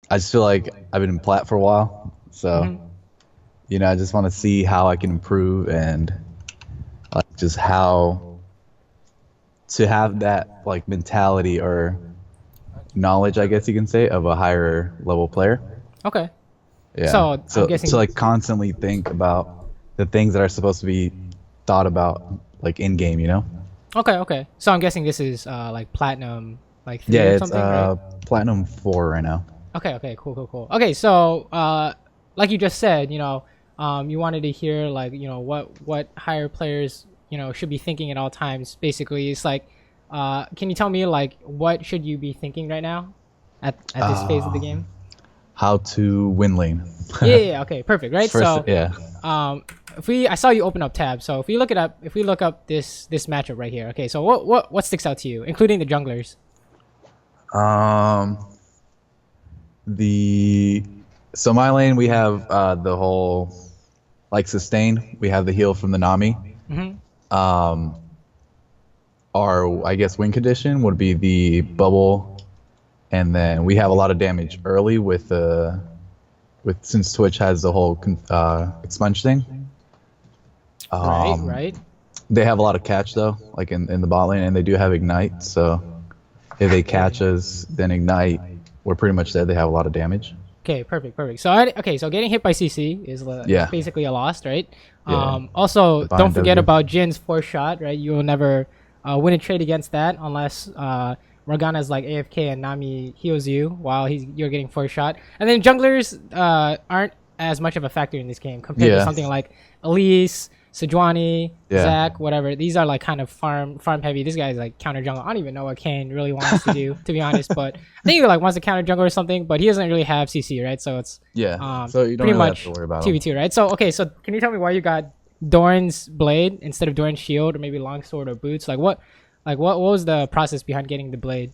I just feel like I've been in plat for a while, so Hmm. I just want to see how I can improve and just how to have that like mentality or knowledge, I guess you can say, of a higher level player. Okay. Yeah. So I'm So to guessing. like constantly think about the things that are supposed to be thought about like in game, you know? Okay, okay. So I'm guessing this is like platinum, like three Yeah, or it's something, right? platinum 4 right now. Okay, okay, cool, cool, cool. Okay, so like you just said, you wanted to hear like what higher players should be thinking at all times. Basically, it's like, can you tell me like what should you be thinking right now, at this phase of the game? How to win lane. Yeah, yeah, yeah, okay, perfect, right? First, So, yeah. um, I saw you open up tab. So if we look up this matchup right here. Okay, so what sticks out to you, including the junglers? Um, the so my lane we have the whole like sustain. We have the heal from the Nami. Mm-hmm. Um, our I guess win condition would be the bubble, and then we have a lot of damage early with since Twitch has the whole expunge thing. Right, Um, right. they have a lot of catch though, like in the bot lane, and they do have ignite. So if they catch us, then ignite, we're pretty much dead. They have a lot of damage. Okay, perfect, perfect. So so getting hit by CC is Yeah, basically a loss, right? yeah. Also, The don't bind forget W. about Jin's force shot, right? You will never win a trade against that unless Morgana's like AFK and Nami heals you while you're getting force shot. And then junglers aren't as much of a factor in this game compared to Yeah, something like Elise, Sejuani, yeah. Zac, whatever. These are like kind of farm heavy. This guy's like counter jungle. I don't even know what Kane really wants to do, to be honest. But I think he like wants to counter jungle or something. But he doesn't really have CC, right? So it's Yeah. So you don't pretty really have to much worry about two v them. two, right? So okay, so can you tell me why you got Doran's blade instead of Doran's shield or maybe longsword or boots? What was the process behind getting the blade?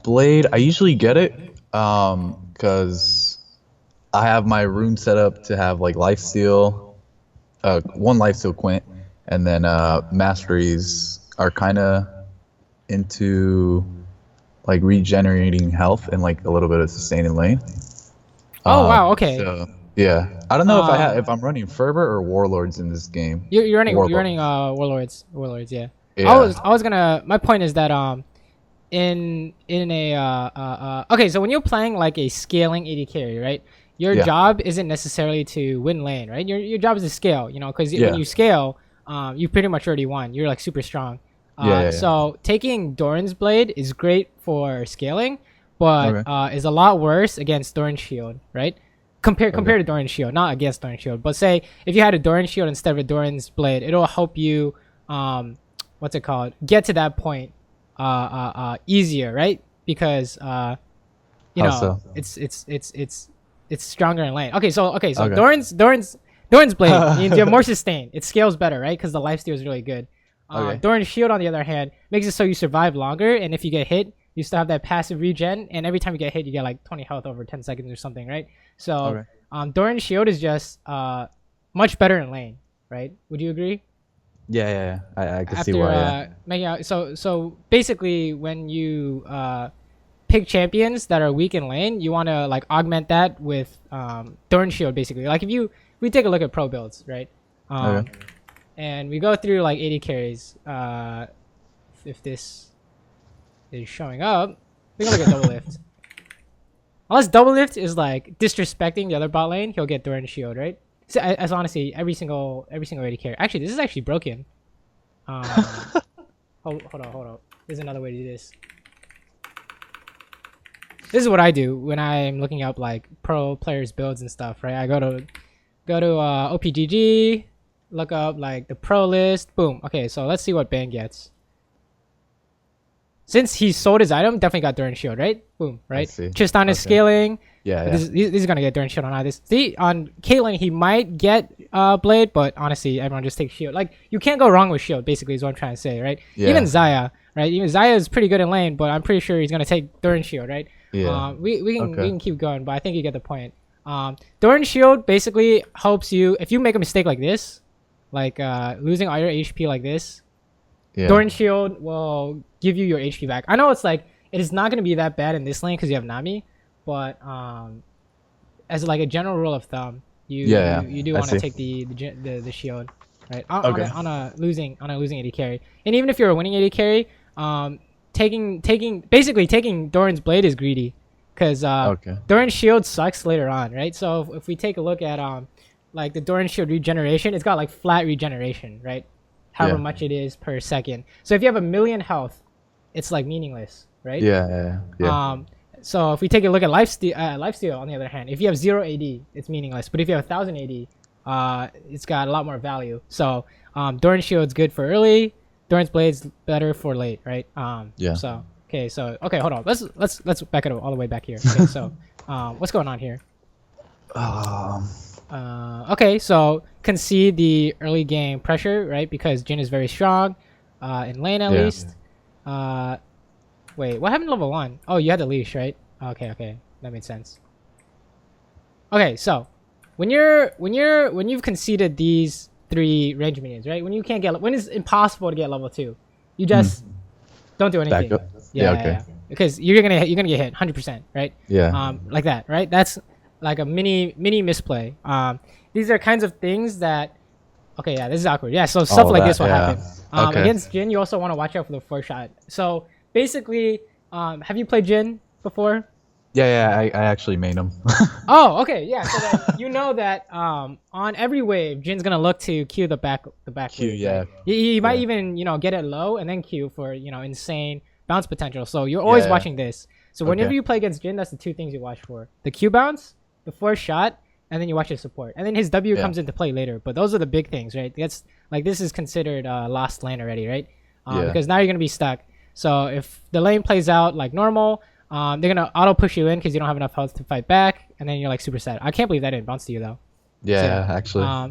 Blade, I usually get it, because I have my rune set up to have like lifesteal, one lifesteal quint, and then masteries are kind of into like regenerating health and like a little bit of sustaining lane. Oh wow, okay. So yeah, I don't know if Um, if I'm running Fervor or Warlords in this game. you're running Warlords. warlords, yeah. Yeah. I was gonna my point is that in a okay, so when you're playing like a scaling AD carry, right? Your Yeah. job isn't necessarily to win lane, right? Your job is to scale, because when Yeah. you scale, you pretty much already won. You're like super strong. Yeah. Yeah. Yeah. So taking Doran's blade is great for scaling, but Okay. is a lot worse against Doran's shield, right? Okay. Compared to Doran's shield, not against Doran's shield. But say if you had a Doran shield instead of a Doran's blade, it'll help you what's it called? Get to that point easier, right? Because How so? it's stronger in lane. So Okay. Doran's blade means you have more sustain. It scales better, right? Because the lifesteal is really good. Okay. Doran's shield, on the other hand, makes it so you survive longer, and if you get hit, you still have that passive regen, and every time you get hit, you get like 20 health over 10 seconds or something, right? So Okay. Doran's shield is just much better in lane, right? Would you agree? Yeah, yeah, yeah. I can see After why. Yeah. making out, so basically, when you pick champions that are weak in lane, you want to like augment that with Thorn Shield, basically. Like if we take a look at pro builds, right? Um, Okay. and we go through like 80 carries. If this is showing up, we can look at double lift. Unless double lift is like disrespecting the other bot lane, he'll get Thorn Shield, right? So as honestly, every single 80 carry. Actually, this is actually broken. Um, hold on. There's another way to do this. This is what I do when I'm looking up like pro players builds and stuff, right? I go to OPGG, look up like the pro list. Boom. Okay, so let's see what Bang gets. Since he sold his item, definitely got Durant Shield, right? Boom, I right? see. Tristan is Okay. scaling. Yeah, This, yeah. this is gonna get Durant Shield on this. See, on Caitlyn, he might get Blade, but honestly, everyone just takes Shield. Like, you can't go wrong with Shield, basically, is what I'm trying to say, right? Yeah. Even Zaya, right? Even Zaya is pretty good in lane, but I'm pretty sure he's gonna take Durant Shield, right? Yeah. We Okay. can keep going, but I think you get the point. Durant Shield basically helps you if you make a mistake like this, like losing all your HP like this. Yeah. Thorn Shield will give you your HP back. I know it's like it is not going to be that bad in this lane because you have Nami, but as like a general rule of thumb, you do I want to see. take the shield, right? Okay. On a losing AD carry, and even if you're a winning AD carry, basically taking Doran's blade is greedy, because Okay. Doran's shield sucks later on, right? So if we take a look at like the Doran shield regeneration, it's got like flat regeneration, right? However Yeah. much it is per second. So if you have 1,000,000 health, it's like meaningless, right? Yeah. So if we take a look at lifesteal on the other hand, if you have 0 AD, it's meaningless. But if you have 1,000 AD, it's got a lot more value. So Doran's shield's good for early. Doran's blade's better for late, right? Yeah. So okay, hold on. Let's back it all the way back here. Okay, so what's going on here? Um. Okay, so concede the early game pressure, right? Because Jin is very strong, in lane at Yeah. least. Wait, what happened to level 1? Oh, you had the leash, right? Okay, that made sense. Okay, so when you've conceded these 3 range minions, right? When it's impossible to get level 2, you just don't do anything. Back up. Yeah. Okay. Because you're gonna get hit 100%, right? Yeah. Like that, right? That's like a mini misplay. These are kinds of things that. Okay, yeah, this is awkward. Yeah, so stuff like this will happen. Okay. Against Jin, you also want to watch out for the 4-shot. So basically, have you played Jin before? Yeah. I actually made him. Oh, okay, yeah. So then you know that on every wave, Jin's gonna look to Q the back Q. wave. Yeah. Right? You might even get it low and then Q for insane bounce potential. So you're always Yeah. watching this. So whenever Okay. you play against Jin, that's the 2 things you watch for: the Q bounce, the 4-shot, and then you watch his support. And then his W comes into play later. But those are the big things, right? That's like this is considered lost lane already, right? Because now you're gonna be stuck. So if the lane plays out like normal, they're gonna auto push you in because you don't have enough health to fight back, and then you're like super sad. I can't believe that didn't bounce to you though. Yeah. Actually.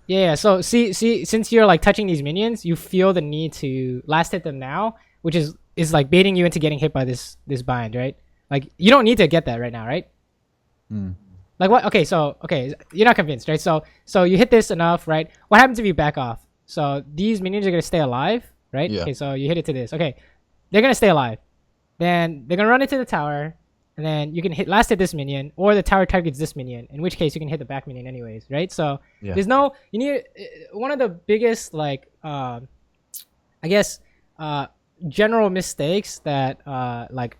Yeah. So see, since you're like touching these minions, you feel the need to last hit them now, which is like baiting you into getting hit by this bind, right? Like you don't need to get that right now, right? Like what? Okay, you're not convinced, right? So you hit this enough, right? What happens if you back off? So these minions are gonna stay alive, right? Yeah. Okay, so you hit it to this. Okay, they're gonna stay alive. Then they're gonna run into the tower, and then you can last hit this minion, or the tower targets this minion. In which case, you can hit the back minion anyways, right? So there's no you need one of the biggest like I guess general mistakes that like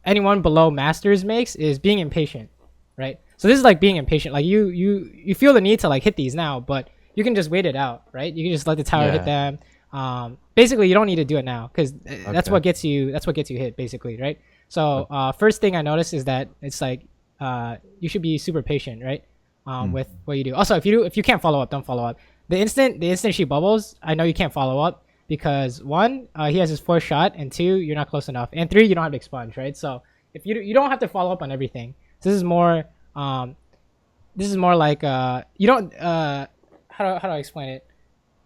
anyone below masters makes is being impatient, right? So this is like being impatient. Like you feel the need to like hit these now, but you can just wait it out, right? You can just let the tower hit them. Basically, you don't need to do it now because that's what gets you hit, basically, right? So first thing I noticed is that it's like you should be super patient, right? With what you do. Also, if you can't follow up, don't follow up. The instant she bubbles, I know you can't follow up because 1, he has his 4-shot, and 2, you're not close enough, and 3, you don't have to expunge, right? So if you don't have to follow up on everything. So this is more like you don't how do I explain it?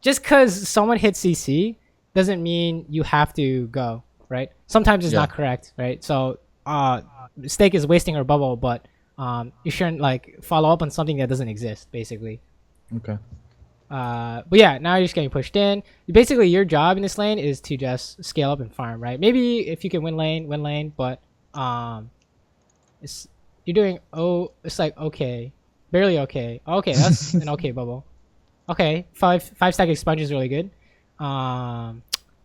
Just because someone hits CC doesn't mean you have to go, right? Sometimes it's not correct, right? So Stake is wasting her bubble, but you shouldn't like follow up on something that doesn't exist, basically. Okay. But yeah, now you're just getting pushed in. Basically, your job in this lane is to just scale up and farm, right? Maybe if you can win lane, but you're doing it's like okay, barely okay. Okay, that's an okay bubble. Okay, 5-stack expunge is really good.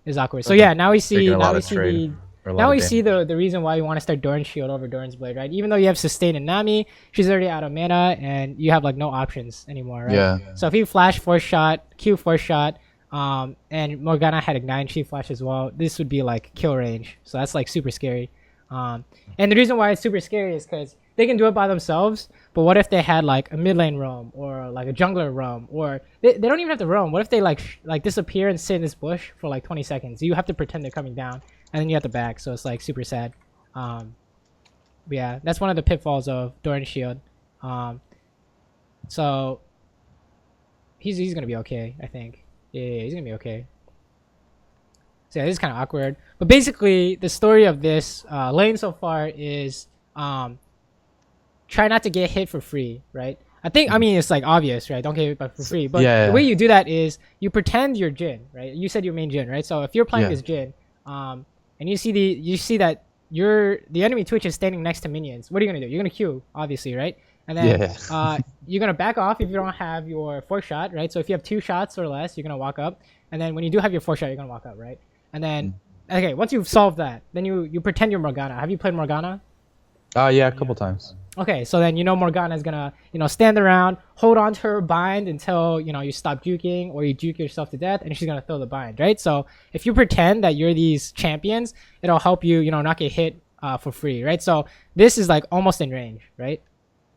Is awkward. So yeah, now we see the reason why you want to start Doran's shield over Doran's blade, right? Even though you have sustain and Nami, she's already out of mana, and you have like no options anymore, right? Yeah. So if you flash 4-shot, Q 4-shot, and Morgana had Ignite, she flash as well, this would be like kill range. So that's like super scary. And the reason why it's super scary is because they can do it by themselves, but what if they had like a mid lane roam or like a jungler roam, or they don't even have to roam. What if they like disappear and sit in this bush for like 20 seconds? You have to pretend they're coming down, and then you have to back. So it's like super sad. But yeah, that's one of the pitfalls of Doran's shield. So he's gonna be okay, I think. Yeah, he's gonna be okay. So yeah, this is kind of awkward. But basically, the story of this lane so far is try not to get hit for free, right? I mean, it's like obvious, right? Don't get hit for free. But the way you do that is you pretend you're Jin, right? You said you're main Jin, right? So if you're playing this Jin, and you see that the enemy Twitch is standing next to minions. What are you gonna do? You're gonna Q, obviously, right? And then Yeah. you're gonna back off if you don't have your 4th shot, right? So if you have 2 shots or less, you're gonna walk up. And then when you do have your 4th shot, you're gonna walk up, right? And then okay, once you've solved that, then you pretend you're Morgana. Have you played Morgana? Yeah, a couple times. Okay, so then Morgana is gonna stand around, hold on to her bind until you stop juking or you juke yourself to death, and she's gonna throw the bind, right? So if you pretend that you're these champions, it'll help you not get hit for free, right? So this is like almost in range, right,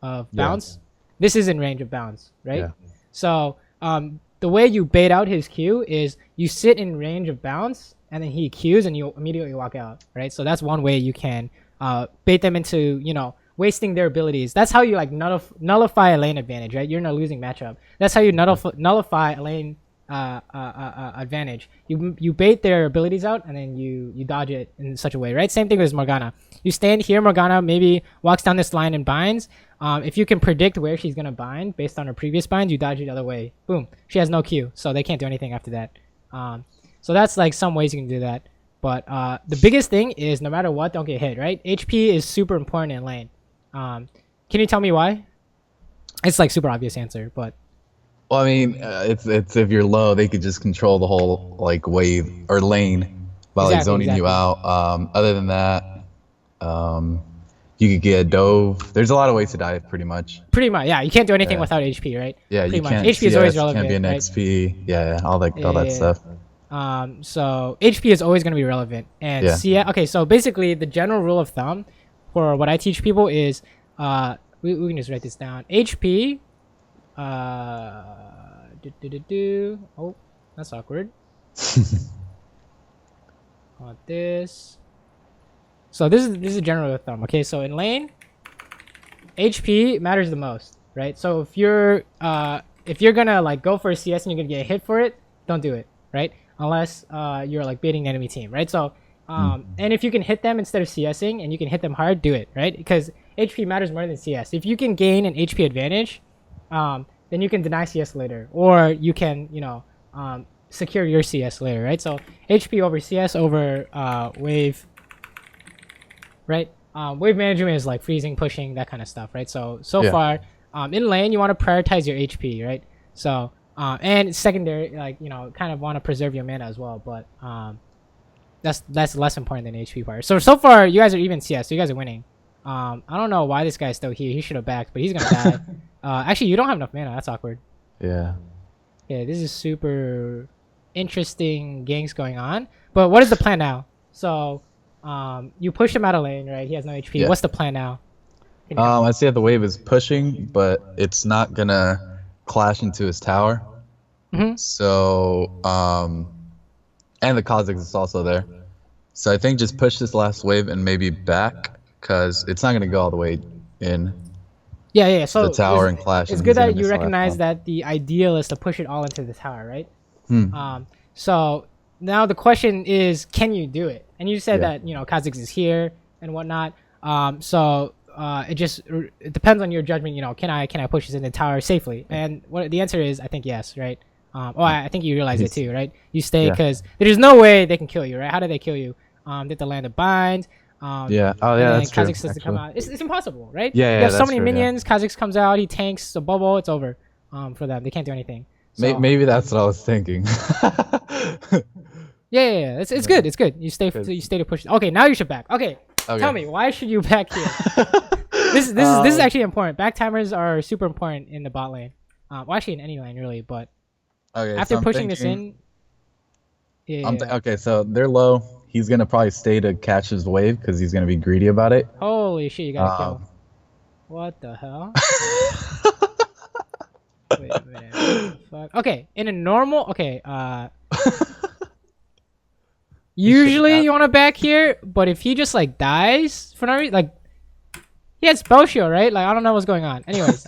of bounce. This is in range of bounce, right? Yeah. So the way you bait out his Q is you sit in range of bounce, and then he Qs and you immediately walk out, right? So that's one way you can bait them into wasting their abilities. That's how you like nullify a lane advantage, right? You're in a losing matchup. That's how you nullify a lane advantage. You bait their abilities out and then you dodge it in such a way, right? Same thing with Morgana. You stand here, Morgana maybe walks down this line and binds. If you can predict where she's gonna bind based on her previous binds, you dodge it the other way. Boom. She has no Q, so they can't do anything after that. So that's like some ways you can do that. But the biggest thing is no matter what, don't get hit, right? HP is super important in lane. Can you tell me why? It's like super obvious answer, but Well, I mean, it's if you're low, they could just control the whole like wave or lane by like zoning you out. Other than that, you could get a dove. There's a lot of ways to die, pretty much. Pretty much, yeah. You can't do anything without HP, right? Yeah, pretty you much. can't. HP is always relevant. Can't be an right? XP. Yeah, all that stuff. So HP is always going to be relevant. And okay, so basically the general rule of thumb for what I teach people is, we can just write this down. HP, oh, that's awkward. This. So this is a general rule of thumb. Okay, so in lane, HP matters the most, right? So if you're gonna like go for a CS and you're gonna get hit for it, don't do it, right? Unless you're like baiting the enemy team, right? So and if you can hit them instead of CSing and you can hit them hard, do it, right? Because HP matters more than CS. If you can gain an HP advantage, then you can deny CS later, or you can secure your CS later, right? So HP over CS over wave, right? Wave management is like freezing, pushing, that kind of stuff, right? So far, in lane you want to prioritize your HP, right? So and secondary, like kind of want to preserve your mana as well, but that's less important than the HP part. So far you guys are even CS, so you guys are winning. I don't know why this guy's still here. He should have backed, but he's gonna die. Actually, you don't have enough mana. That's awkward. Yeah. Yeah, this is super interesting ganks going on. But what is the plan now? So you push him out of lane, right? He has no HP. Yeah. What's the plan now? I see that the wave is pushing, but it's not gonna clash into his tower. So and the Kha'Zix is also there. So I think just push this last wave and maybe back, because it's not gonna go all the way in. Yeah. So the tower and clash. It's good that you recognize that the ideal is to push it all into the tower, right? So now the question is, can you do it? And you said that Kha'Zix is here and whatnot. It depends on your judgment. Can I push this in the tower safely? And what the answer is, I think yes, right? I think you realize it too, right? You stay because there's no way they can kill you, right? How do they kill you? They have to land a bind. That's true. Kha'Zix has to come out. It's impossible, right? Yeah, you have so many minions. Kha'Zix comes out, he tanks a bubble. It's over for them. They can't do anything. So, maybe that's what I was thinking. Yeah. It's good. It's good. You stay to push. Okay, now you should back. Okay. Tell me, why should you back here? This is actually important. Back timers are super important in the bot lane. Well, actually in any lane really, but after pushing this in. Okay, so they're low. He's gonna probably stay to catch his wave because he's gonna be greedy about it. Holy shit! You gotta kill. What the hell? Wait a minute. What the fuck? Okay, in a normal. Okay. Usually you want to back here, but if he just like dies for no reason, like he had spell shield, right? Like I don't know what's going on. Anyways,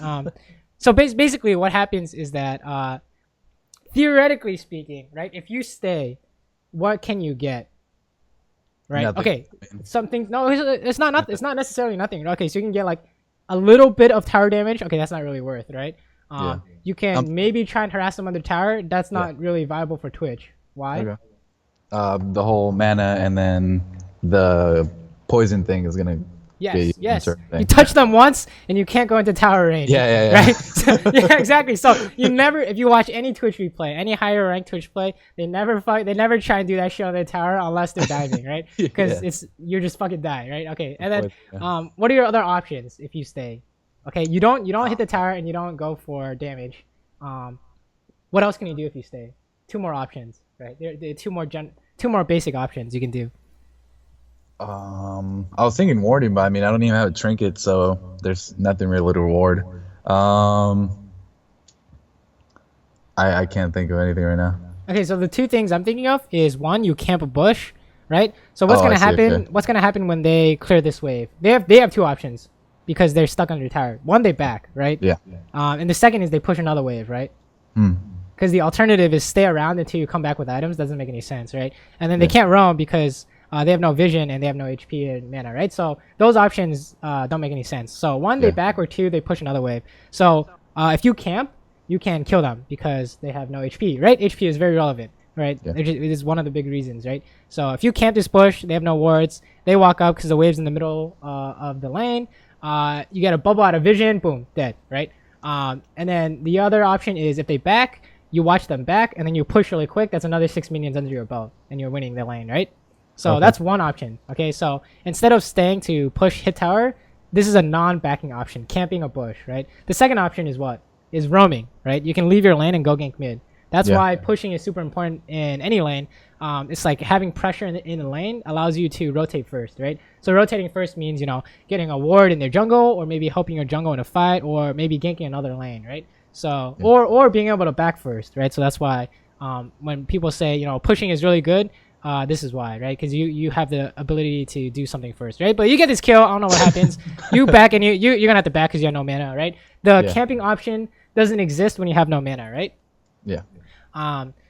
so basically what happens is that theoretically speaking, right? If you stay, what can you get? Right. Nothing. Okay. Something. No, it's not. It's not necessarily nothing. Okay, so you can get like a little bit of tower damage. Okay, that's not really worth, right? You can maybe try and harass them on the tower. That's not really viable for Twitch. Why? Okay. The whole mana and then the poison thing is gonna get you Yes, in yes. certain You thing. touch them once, and you can't go into tower range. Yeah. Right? So, yeah, exactly. So you never, if you watch any Twitch replay, any higher ranked Twitch play, they never fight. They never try and do that shit on their tower unless they're diving, right? Because Yeah. you're just fucking die, right? Okay. And then, Yeah. what are your other options if you stay? Okay, you don't hit the tower and you don't go for damage. What else can you do if you stay? Two more options, right? There are two more basic options you can do. I was thinking warding, but I mean, I don't even have a trinket, so there's nothing really to reward. I can't think of anything right now. Okay, so the two things I'm thinking of is one, you camp a bush, right? So what's Oh, gonna I see, happen? okay. What's gonna happen when they clear this wave? They have two options because they're stuck under tower. One, they back, right? Yeah. And the second is they push another wave, right? Hmm. Because the alternative is stay around until you come back with items. Doesn't make any sense, right? And then they Yeah. can't roam because they have no vision and they have no HP and mana, right? So those options don't make any sense. So one, they Yeah. back, or two, they push another wave. So if you camp, you can kill them because they have no HP, right? HP is very relevant, right? Yeah. It is one of the big reasons, right? So if you camp this bush, they have no wards. They walk up because the wave's in the middle of the lane. You get a bubble out of vision, boom, dead, right? And then the other option is if they back, you watch them back, and then you push really quick. That's another 6 minions under your belt, and you're winning the lane, right? So Okay. that's one option. Okay, so instead of staying to push hit tower, this is a non-backing option, camping a bush, right? The second option is what? Is roaming, right? You can leave your lane and go gank mid. That's Yeah. why pushing is super important in any lane. It's like having pressure in the lane allows you to rotate first, right? So rotating first means, getting a ward in their jungle, or maybe helping your jungle in a fight, or maybe ganking another lane, right? So, Yeah. or being able to back first, right? So that's why when people say, pushing is really good, this is why, right? Because you have the ability to do something first, right? But you get this kill, I don't know what happens. You back, and you're gonna have to back because you have no mana, right? The Yeah. camping option doesn't exist when you have no mana, right? Yeah.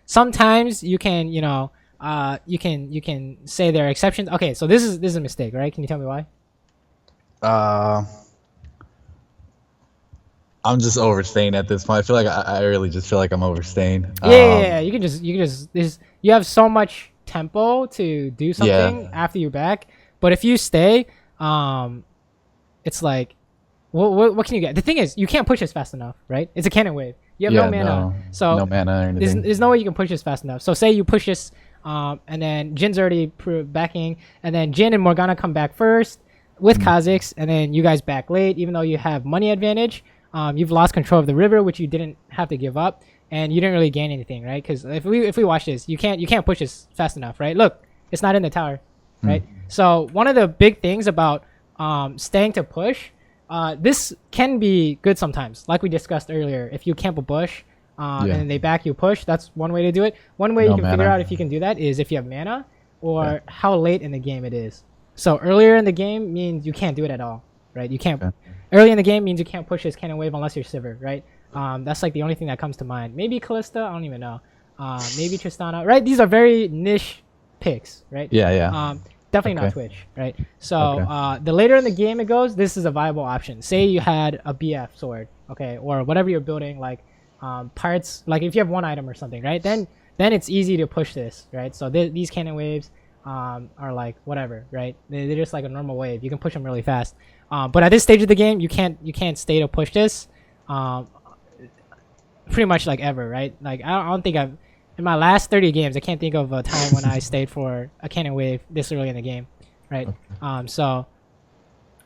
Sometimes you can, you can say there are exceptions. Okay, so this is a mistake, right? Can you tell me why? I'm just overstaying at this point. I feel like I really just feel like I'm overstaying. Yeah. You can just you have so much tempo to do something after you back, but if you stay, it's like, what can you get? The thing is, you can't push this fast enough, right? It's a cannon wave. You have no mana, so no mana or anything. there's no way you can push this fast enough. So say you push this, and then Jin's already backing, and then Jin and Morgana come back first with Kha'Zix, and then you guys back late, even though you have money advantage. You've lost control of the river, which you didn't have to give up, and you didn't really gain anything, right? Because if we watch this, you can't push this fast enough, right? Look, it's not in the tower, right? So one of the big things about staying to push, this can be good sometimes, like we discussed earlier. If you camp a bush, and then they back you push, that's one way to do it. One way No you can figure mana. out if you can do that is if you have mana or how late in the game it is. So earlier in the game means you can't do it at all, right? You can't. Okay. Early in the game means you can't push this cannon wave unless you're Saber, right? That's like the only thing that comes to mind. Maybe Callista, I don't even know. Maybe Tristana, right? These are very niche picks, right? Yeah. Definitely not Okay. Twitch, right? So the later in the game it goes, this is a viable option. Say you had a BF sword, okay, or whatever you're building, like parts, like if you have one item or something, right? Then it's easy to push this, right? So these cannon waves are like whatever, right? They're just like a normal wave. You can push them really fast. But at this stage of the game, you can't stay to push this. Pretty much like ever, right? Like I don't think I've in my last 30 games, I can't think of a time when I stayed for a cannon wave this early in the game, right? So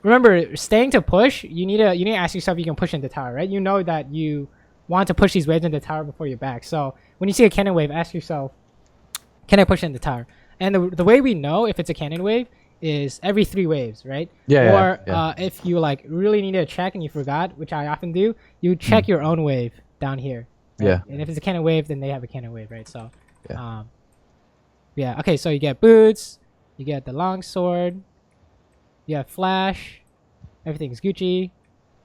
remember, staying to push, you need to ask yourself if you can push into tower, right? You know that you want to push these waves into tower before you're back. So when you see a cannon wave, ask yourself, can I push into tower? And the way we know if it's a cannon wave is every 3 waves, right? Yeah. Or if you like really need to check and you forgot, which I often do, you check your own wave down here. Right? Yeah. And if it's a cannon wave, then they have a cannon wave, right? So, Yeah. Okay, so you get boots, you get the long sword, you have flash, everything's Gucci.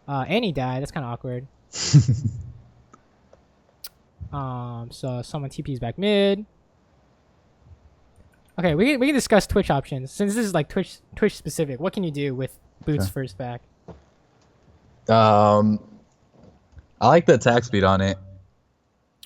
Annie died. That's kind of awkward. So someone TP's back mid. Okay, we can discuss Twitch options since this is like Twitch specific. What can you do with boots Sure. first back? I like the attack speed on it.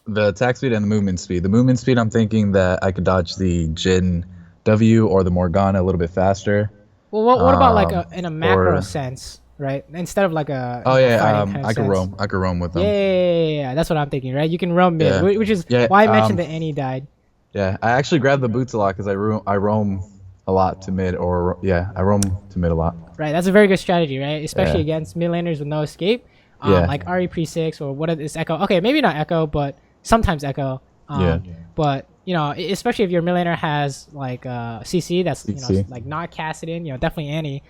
The attack speed and the movement speed. The movement speed, I'm thinking that I could dodge the Jin W or the Morgana a little bit faster. Well, what about like in a macro Or sense, right? Instead of like a oh yeah, fighting kind of I could sense. roam. I could roam with Yeah, them. yeah, yeah, yeah, yeah, that's what I'm thinking, right? You can roam mid, Yeah, which is yeah, why I mentioned that Annie died. yeah. I actually grab the boots a lot because I roam a lot to mid, or yeah, I roam to mid a lot. Right, that's a very good strategy, right? Especially Yeah, against mid laners with no escape, yeah, like Re pre 6 or what is Echo. Okay, maybe not Echo, but sometimes Echo. yeah. But you know, especially if your mid laner has like CC that's CC. like not casted in, definitely Annie.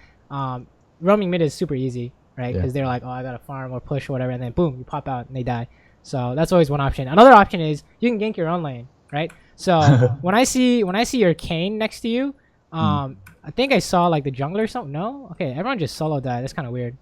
Roaming mid is super easy, right? Yeah. Because they're like, oh, I gotta farm or push or whatever, and then boom, you pop out and they die. So that's always one option. Another option is you can gank your own lane, right? So when I see your Kane next to you, Mm. I think I saw like the jungler or something. No, okay, everyone just solo died. That's kind of weird.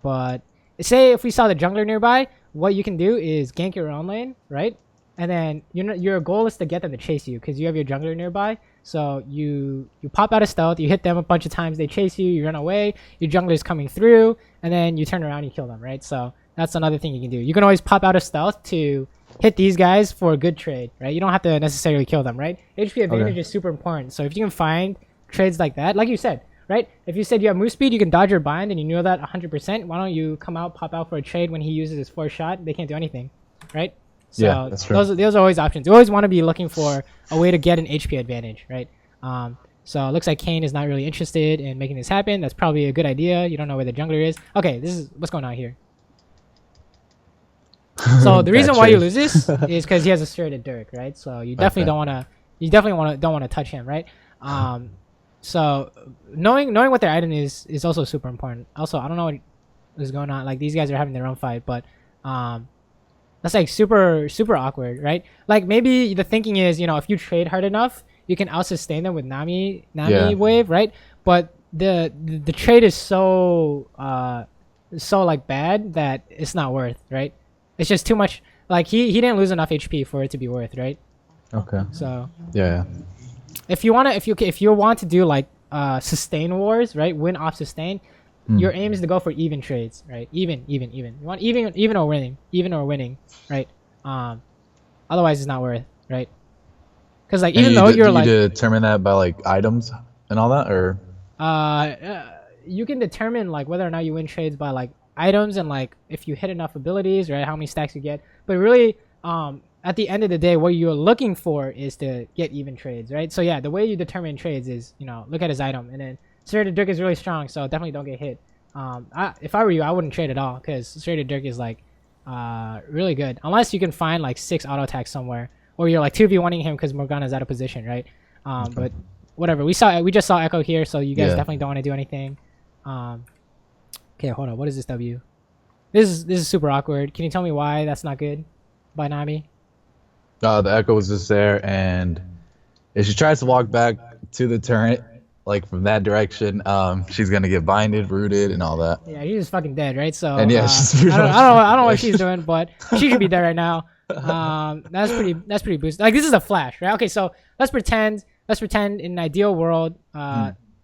But say if we saw the jungler nearby, what you can do is gank your own lane, right? And then your goal is to get them to chase you because you have your jungler nearby. So you pop out of stealth, you hit them a bunch of times, they chase you, you run away, your jungler is coming through, and then you turn around and you kill them, right? So that's another thing you can do. You can always pop out of stealth to hit these guys for a good trade, right? You don't have to necessarily kill them, right? HP advantage is super important. So if you can find trades like that, like you said, right? If you said you have move speed, you can dodge or bind, and you know that 100%. Why don't you come out, pop out for a trade when he uses his 4th shot? They can't do anything, right? So Yeah, that's true. those are always options. You always want to be looking for a way to get an HP advantage, right? So it looks like Kane is not really interested in making this happen. That's probably a good idea. You don't know where the jungler is. Okay, this is what's going on here. So the reason why you lose this is because he has a straighted Dirk, right? So you definitely don't want to touch him, right? So knowing what their item is also super important. Also, I don't know what is going on. Like these guys are having their own fight, but that's like super awkward, right? Like maybe the thinking is, if you trade hard enough, you can out sustain them with Nami wave, right? But the trade is so like bad that it's not worth, right? It's just too much. Like he didn't lose enough HP for it to be worth, right? Okay. So Yeah. if you want to do like sustain wars, right? Win off sustain. Your aim is to go for even trades, right? Even. You want even or winning, right? Otherwise it's not worth, right? Because like even though you're like determine that by like items and all that, or you can determine like whether or not you win trades by like items and like if you hit enough abilities, right? How many stacks you get. But really, at the end of the day, what you're looking for is to get even trades, right? So yeah, the way you determine trades is look at his item, and then Serrated Dirk is really strong, so definitely don't get hit. If I were you, I wouldn't trade at all because Serrated Dirk is like really good, unless you can find like 6 auto attacks somewhere, or you're like 2v1ing him because Morgana's out of position, right? But whatever. We just saw Echo here, so you guys definitely don't want to do anything. Okay, hold on. What is this W? This is super awkward. Can you tell me why that's not good by Nami? the Echo was just there, and if she tries to walk back to the turret, like from that direction, she's gonna get binded, rooted, and all that. Yeah, she's just fucking dead, right? So And yeah, she's I don't know what she's doing, but she should be dead right now. That's pretty boosted. Like this is a flash, right? Okay, so let's pretend in an ideal world,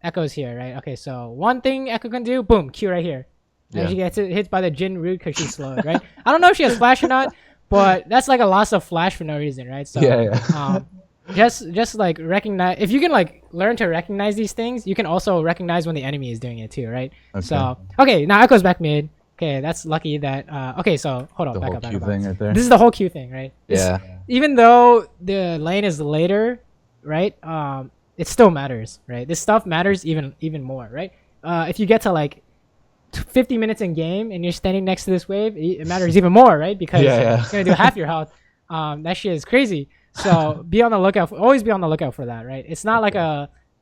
Echo's here, right? Okay, so one thing Echo can do, boom, Q right here. And she gets hit by the Jin root because she's slowed, right? I don't know if she has flash or not, but that's like a loss of flash for no reason, right? So just like recognize, if you can like learn to recognize these things, you can also recognize when the enemy is doing it too, right? Okay. So okay, now Echo's back mid. Okay, that's lucky that okay, so hold on, The back whole up, back Q up. thing right there. This is the whole Q thing, right? Yeah. Even though the lane is later, right? It still matters, right? This stuff matters even more, right? If you get to like 50 minutes in game and you're standing next to this wave, it matters even more, right? Because it's gonna do half your health. That shit is crazy. So be on the lookout. Always be on the lookout for that, right? It's not like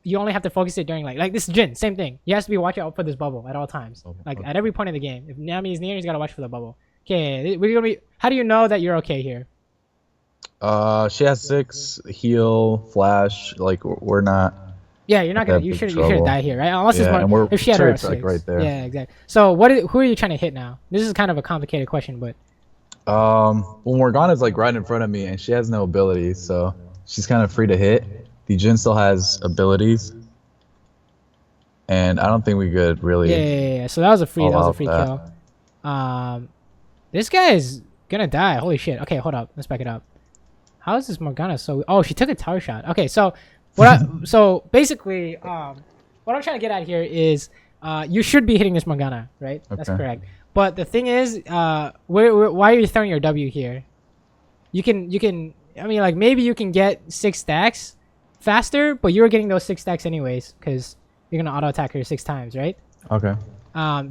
you only have to focus it during like this Jin, same thing. You have to be watching out for this bubble at all times, like at every point of the game. If Nami is near, he's gotta watch for the bubble. Okay, we're gonna be. How do you know that you're okay here? She has 6 heal, flash. Like we're not. Yeah, you're not gonna. You should die here, right? Unless it's more. If she had her 6. Like right there. Yeah, exactly. So who are you trying to hit now? This is kind of a complicated question, but. Well, Morgana's like right in front of me, and she has no abilities, so she's kind of free to hit. The Jin still has abilities, and I don't think we could really. Yeah. So that was a free kill. This guy is gonna die. Holy shit. Okay, hold up. Let's back it up. How is this Morgana so? Oh, she took a tower shot. Okay, so so basically, what what I'm trying to get at here is you should be hitting this Morgana, right? Okay. That's correct. But the thing is, why are you throwing your W here? You can. I mean, like maybe you can get 6 stacks faster, but you're getting those 6 stacks anyways because you're gonna auto attack her 6 times, right? Okay.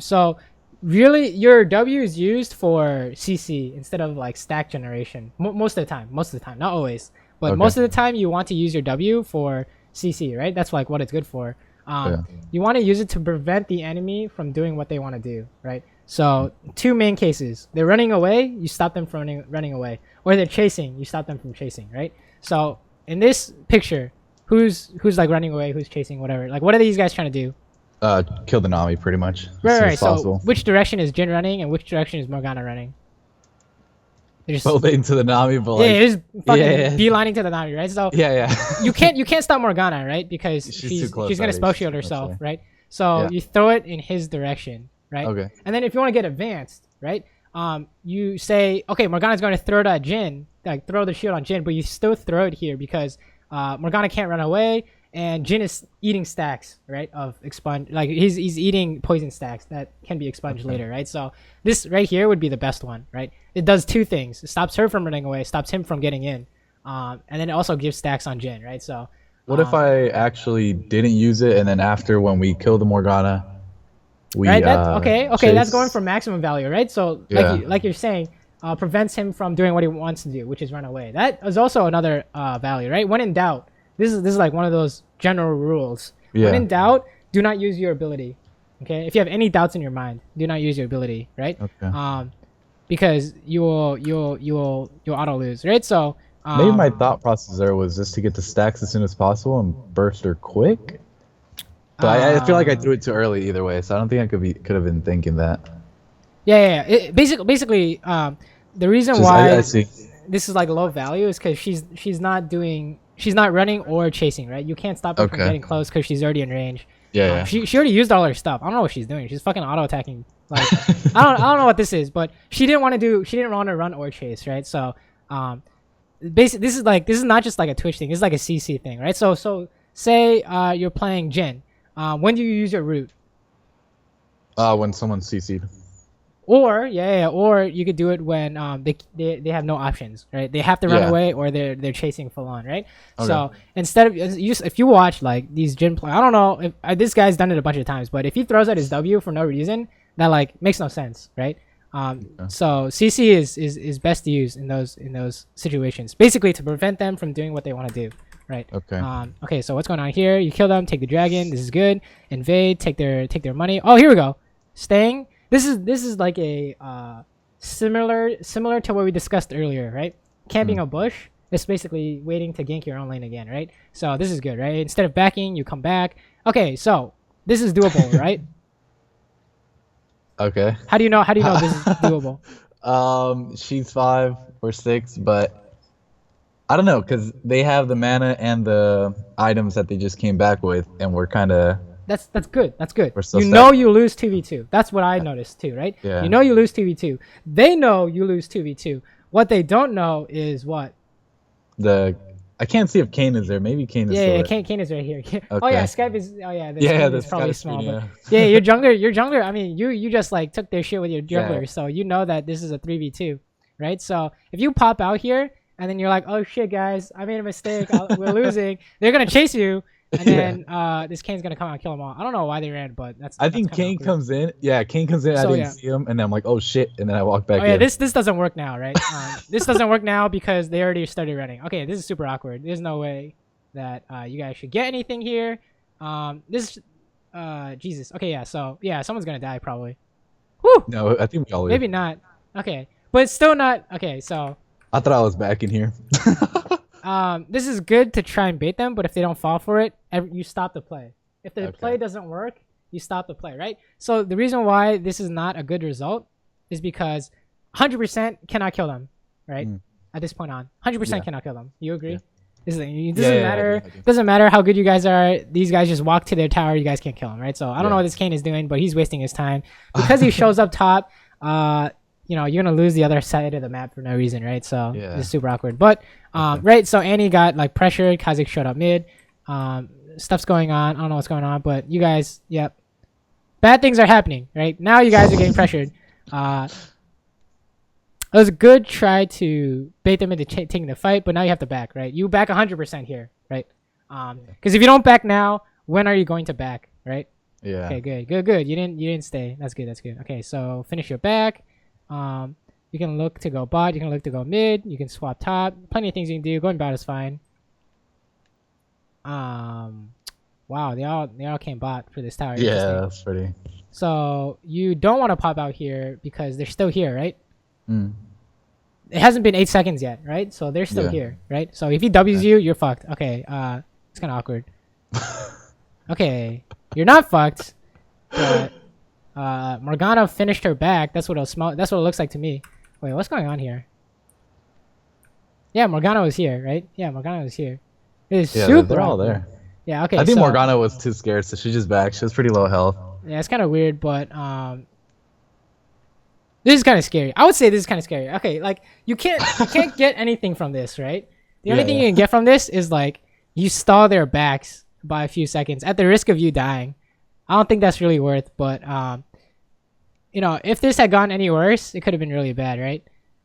So really, your W is used for CC instead of like stack generation. Most of the time, not always, but most of the time you want to use your W for CC, right? That's like what it's good for. You want to use it to prevent the enemy from doing what they want to do, right? So 2 main cases: they're running away, you stop them from running away, or they're chasing, you stop them from chasing, right? So in this picture, who's like running away, who's chasing, whatever. Like, what are these guys trying to do? Kill the Nami pretty much. Right. So which direction is Jin running, and which direction is Morgana running? They're just both into the Nami, but like, they're just fucking beelining to the Nami, right? So you can't stop Morgana, right? Because she's gonna spell shield herself, right? So you throw it in his direction, right? Okay. And then if you want to get advanced, right? You say, okay, Morgana's going to throw it at Jin, like throw the shield on Jin, but you still throw it here because Morgana can't run away, and Jin is eating stacks, right? Of expunge, like he's eating poison stacks that can be expunged later, right? So this right here would be the best one, right? It does 2 things: it stops her from running away, stops him from getting in, and then it also gives stacks on Jin, right? So what if I actually didn't use it, and then after when we kill the Morgana, we right? Okay, that's going for maximum value, right? So like you're saying, prevents him from doing what he wants to do, which is run away. That is also another value, right? When in doubt, this is like one of those general rules. When in doubt, do not use your ability. Okay, if you have any doubts in your mind, do not use your ability, right? Okay. Because you'll auto lose, right? So maybe my thought process there was just to get the stacks as soon as possible and burst her quick. But I feel like I threw it too early either way, so I don't think I could have been thinking that. Yeah. Basically, the reason why this is like low value is because she's not running or chasing, right? You can't stop her from getting close because she's already in range. She already used all her stuff. I don't know what she's doing. She's fucking auto attacking. Like I don't know what this is, but she didn't want to run or chase, right? So basically this is not just like a Twitch thing. This is like a CC thing, right? So say you're playing Jin. When do you use your root? When someone's CC'd. Or or you could do it when they have no options, right? They have to run away or they're chasing full on, right? Okay. So instead of if you watch like these Jin play, I don't know if this guy's done it a bunch of times, but if he throws out his W for no reason, that like makes no sense, right? So CC is best to use in those situations, basically to prevent them from doing what they want to do. Right. Okay. Okay. So what's going on here? You kill them, take the dragon. This is good. Invade. Take their money. Oh, here we go. Staying. This is like a similar to what we discussed earlier, right? Camping a bush. It's basically waiting to gank your own lane again, right? So this is good, right? Instead of backing, you come back. Okay. So this is doable, right? Okay. How do you know this is doable? She's 5 or 6, but I don't know, because they have the mana and the items that they just came back with, and we're kind of... That's good. That's good. You know you lose 2v2. That's what I noticed too, right? Yeah. You know you lose 2v2. They know you lose 2v2. What they don't know is what? I can't see if Kane is there. Maybe Kane is there. Yeah, Kane is right here. Okay. Oh yeah, Skype is... Oh yeah, the is probably small. Screen, but your jungler, I mean, you just like took their shit with your jungler, so you know that this is a 3v2, right? So if you pop out here, and then you're like, oh shit, guys, I made a mistake. We're losing. They're gonna chase you, and then this Kane's gonna come out and kill them all. I don't know why they ran, but I think Kane comes in. Yeah, Kane comes in. So, I didn't see him, and then I'm like, oh shit, and then I walk back. Oh yeah, this doesn't work now, right? This doesn't work now because they already started running. Okay, this is super awkward. There's no way that you guys should get anything here. Jesus. Okay, someone's gonna die probably. Whew. No, I think we all maybe not. Okay, but it's still not. Okay, so. I thought I was back in here. This is good to try and bait them, but if they don't fall for it, you stop the play. If the play doesn't work, you stop the play, right? So the reason why this is not a good result is because 100% cannot kill them, right? At this point on, 100% cannot kill them. You agree? Yeah. It doesn't matter. Doesn't matter how good you guys are. These guys just walk to their tower. You guys can't kill them, right? So I don't know what this Kane is doing, but he's wasting his time because he shows up top. You're gonna lose the other side of the map for no reason, right? So it's super awkward. But right, so Annie got like pressured. Kha'Zix showed up mid. stuff's going on. I don't know what's going on, but you guys, yep, bad things are happening. Right now, you guys are getting pressured. It was a good try to bait them into taking the fight, but now you have to back, right? You back 100% here, right? Because if you don't back now, when are you going to back, right? Yeah. Okay, good. You didn't stay. That's good. Okay, so finish your back. You can look to go bot. You can look to go mid. You can swap top. Plenty of things you can do. Going bot is fine. Wow, they all came bot for this tower. Yeah, that's pretty. So you don't want to pop out here because they're still here, right? Mm. It hasn't been 8 seconds yet, right? So they're still here, right? So if he W's you, you're fucked. Okay, it's kind of awkward. Okay, you're not fucked, but Morgana finished her back. That's what it looks like to me. Wait, what's going on here? Yeah, Morgana was here, right? Yeah, Morgana was here. It is super. They're all there. Yeah, okay. I think Morgana was too scared, so she just backed. She was pretty low health. Yeah, it's kind of weird, but this is kind of scary. I would say this is kind of scary. Okay, like you can't get anything from this, right? The only thing you can get from this is like you stall their backs by a few seconds at the risk of you dying. I don't think that's really worth, but you know, if this had gone any worse, it could have been really bad, right?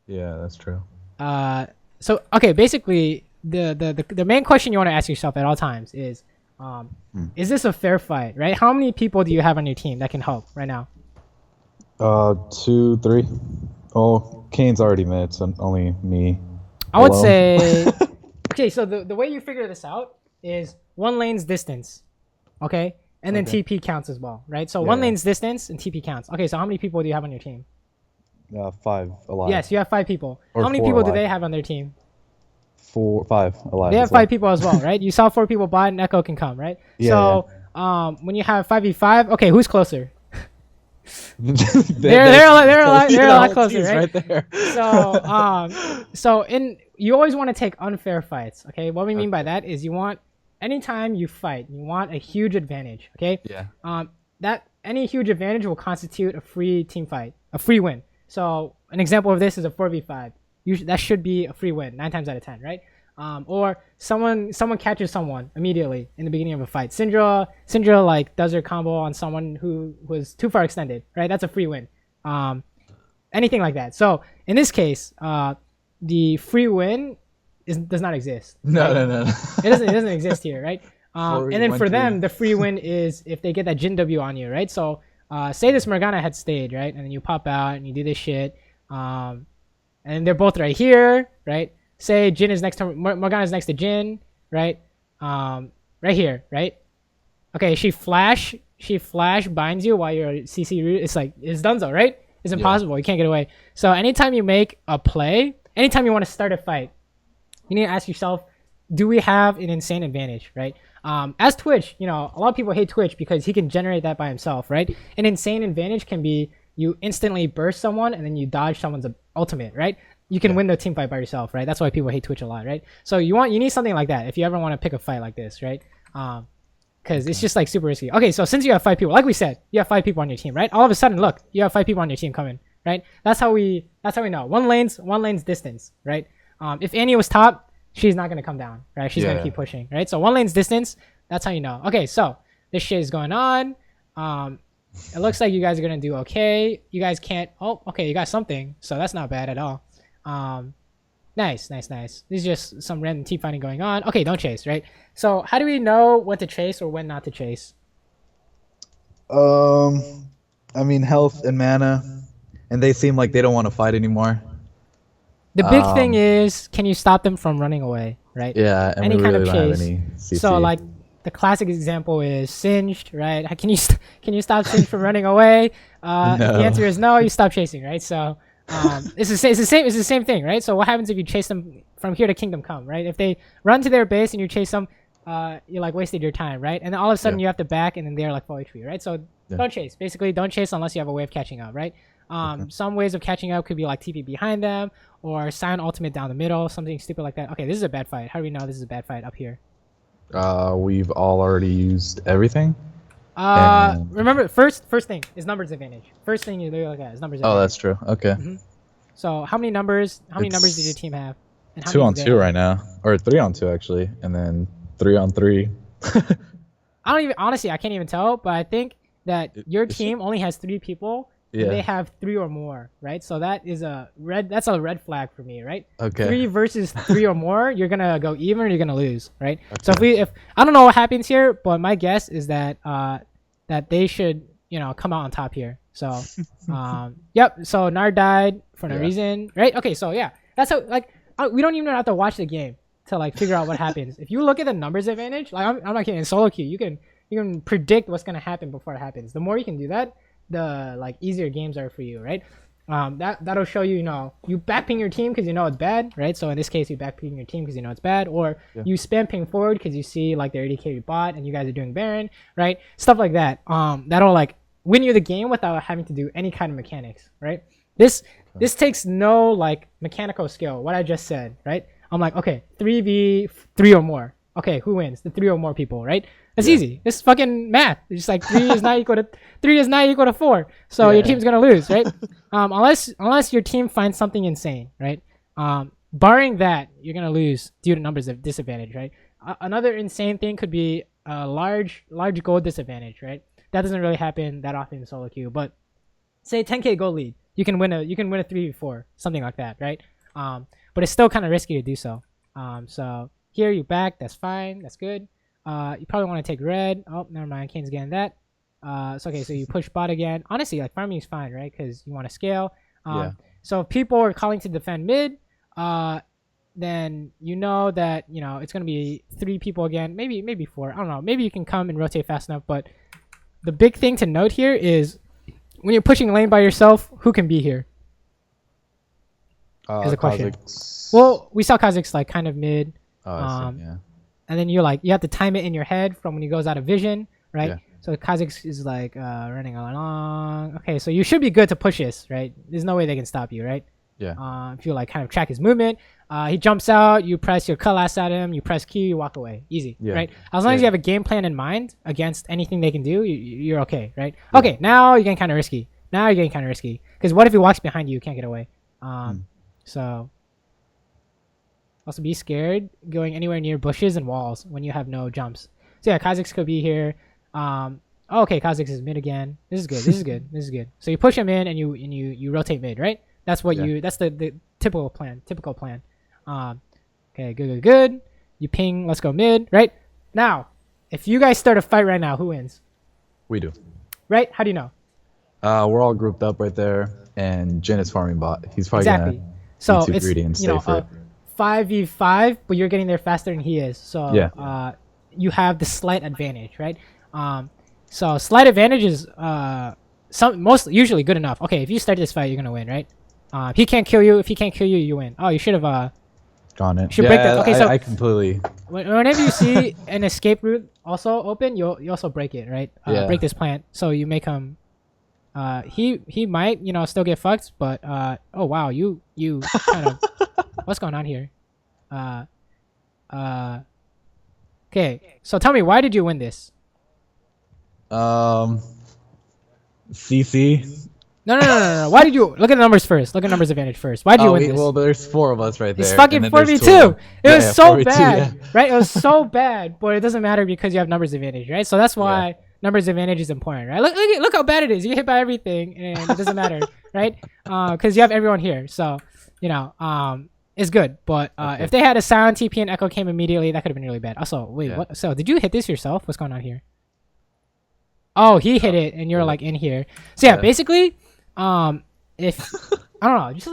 Yeah, that's true. So okay, basically the main question you want to ask yourself at all times is this a fair fight, right? How many people do you have on your team that can help right now? 2, 3. Oh, Kane's already mid, so only me. I would say okay, so the way you figure this out is one lane's distance. Okay? And then TP counts as well, right? So one lane's distance and TP counts. Okay, so how many people do you have on your team? 5 alive. Yes, you have 5 people. Or how many 4 people alive. do they have on their team? 5 alive. They have 5 people as well, right? You saw 4 people bot and Echo can come, right? Yeah. So when you have 5v5, okay, who's closer? they're a lot closer, right? There. So you always want to take unfair fights, okay? What we mean by that is you want anytime you fight, you want a huge advantage, okay? Yeah. That any huge advantage will constitute a free team fight, a free win. So an example of this is a 4v5. That should be a free win 9 times out of 10, right? Or someone catches someone immediately in the beginning of a fight. Syndra like does her combo on someone who was too far extended, right? That's a free win. Anything like that. So in this case, the free win does not exist. No, right? no. It doesn't exist here, right? And then for them, the free win is if they get that Jin W on you, right? So say this Morgana had stayed, right? And then you pop out and you do this shit. And they're both right here, right? Say Jin is next to Morgana is next to Jin, right? Right here, right? Okay, she flash binds you while you're CC root. It's like it's donezo, right? It's impossible. You can't get away. So anytime you make a play, anytime you want to start a fight, you need to ask yourself, do we have an insane advantage, right? As Twitch, you know, a lot of people hate Twitch because he can generate that by himself, right? An insane advantage can be you instantly burst someone and then you dodge someone's ultimate, right? You can win the team fight by yourself, right? That's why people hate Twitch a lot, right? So you need something like that if you ever want to pick a fight like this, right? Because it's just like super risky. Okay, so since you have 5 people, like we said, you have 5 people on your team, right? All of a sudden, look, you have 5 people on your team coming, right? That's how we know. One lane's distance, right? If Annie was top, she's not gonna come down, right? She's gonna keep pushing, right? So one lane's distance, that's how you know. Okay, so this shit is going on. It looks like you guys are gonna do okay. You guys can't. Oh, okay, you got something, so that's not bad at all. Nice. This is just some random team fighting going on. Okay, don't chase, right? So how do we know when to chase or when not to chase? I mean health and mana, and they seem like they don't want to fight anymore. The big thing is, can you stop them from running away, right? Yeah, and any we kind really of don't chase. have any CC. So like the classic example is Singed, right? Can you stop Singed from running away? No. The answer is no. You stop chasing, right? So it's the same thing, right? So what happens if you chase them from here to Kingdom Come, right? If they run to their base and you chase them, you like wasted your time, right? And then all of a sudden you have to back, and then they're like full HP, right? So don't chase. Basically, don't chase unless you have a way of catching up, right? Some ways of catching up could be like TP behind them or silent ultimate down the middle, something stupid like that. Okay, this is a bad fight. How do we know this is a bad fight up here? We've all already used everything. Remember, first thing is numbers advantage. First thing you look at is numbers advantage. Oh, that's true. Okay. So how many numbers did your team have? And how 2 many on did 2 they right now, or 3 on 2 actually, and then 3 on 3. I don't even honestly. I can't even tell, but I think that your team only has 3 people. Yeah. And they have 3 or more, right? So that is a red. That's a red flag for me, right? Okay. 3 versus 3 or more, you're gonna go even or you're gonna lose, right? Okay. So if I don't know what happens here, but my guess is that that they should come out on top here. So yep. So Nar died for no reason, right? Okay. So yeah, that's how we don't even have to watch the game to figure out what happens. If you look at the numbers advantage, I'm not kidding. In solo queue, you can predict what's gonna happen before it happens. The more you can do that, the easier games are for you, right? That'll show you you backping your team because it's bad, right? So in this case, you backping your team because it's bad, or you spam ping forward because you see their AD carry bot and you guys are doing Baron, right? Stuff like that. That'll win you the game without having to do any kind of mechanics, right? This takes no mechanical skill. What I just said, right? I'm okay, 3v3 or more. Okay, who wins? The 3 or more people, right? It's easy. It's fucking math. It's just 3 is not equal to 4. So your team's gonna lose, right? Unless your team finds something insane, right? Barring that, you're gonna lose due to numbers of disadvantage, right? Another insane thing could be a large gold disadvantage, right? That doesn't really happen that often in solo queue, but say 10k gold lead, you can win a 3v4, something like that, right? But it's still kind of risky to do so. So here you back, that's fine, that's good. You probably want to take red. Oh, never mind. Kane's getting that. So okay, so you push bot again. Honestly, farming is fine, right? Because you want to scale. So if people are calling to defend mid, then that it's gonna be 3 people again, maybe 4. I don't know. Maybe you can come and rotate fast enough. But the big thing to note here is when you're pushing lane by yourself, who can be here? Is the question. Kha'Zix. Well, we saw Kha'Zix kind of mid. I see, yeah. And then you have to time it in your head from when he goes out of vision, right? Yeah. So Kha'Zix is running along. Okay, so you should be good to push this, right? There's no way they can stop you, right? Yeah. If you kind of track his movement, he jumps out, you press your cutlass at him, you press Q, you walk away, easy, right? As long as you have a game plan in mind against anything they can do, you're okay, right? Okay, now you're getting kind of risky. Because what if he walks behind you? You can't get away. So. Also, be scared going anywhere near bushes and walls when you have no jumps. So yeah, Kha'Zix could be here. Okay, Kha'Zix is mid again. This is good. So you push him in and you rotate mid, right? That's what that's the typical plan. Okay, good. You ping, let's go mid, right? Now, if you guys start a fight right now, who wins? We do. Right? How do you know? We're all grouped up right there, and Jin is farming bot. He's probably exactly. So be too it's greedy and stay for it. 5v5, but you're getting there faster than he is. So you have the slight advantage, right? So slight advantage is usually good enough. Okay, if you start this fight, you're gonna win, right? If he can't kill you, you win. Oh, you should have gone it. Should break that. Okay, so I completely. Whenever you see an escape route also open, you also break it, right? Break this plant, so you make him. He might still get fucked, but oh wow, you kind of. What's going on here? Okay, so tell me, why did you win this? CC. No. Why did you look at the numbers first? Look at numbers advantage first. Why did you win this? Well, there's 4 of us right there. It's fucking 4v2. It was so bad, right? It was so bad, but it doesn't matter because you have numbers advantage, right? So that's why numbers advantage is important, right? Look how bad it is. You get hit by everything, and it doesn't matter, right? Because you have everyone here, so it's good. But if they had a silent TP and Echo came immediately, that could have been really bad. Also, wait, what? So did you hit this yourself? What's going on here? Oh, he hit it, and you're in here. So yeah, basically, if I don't know, just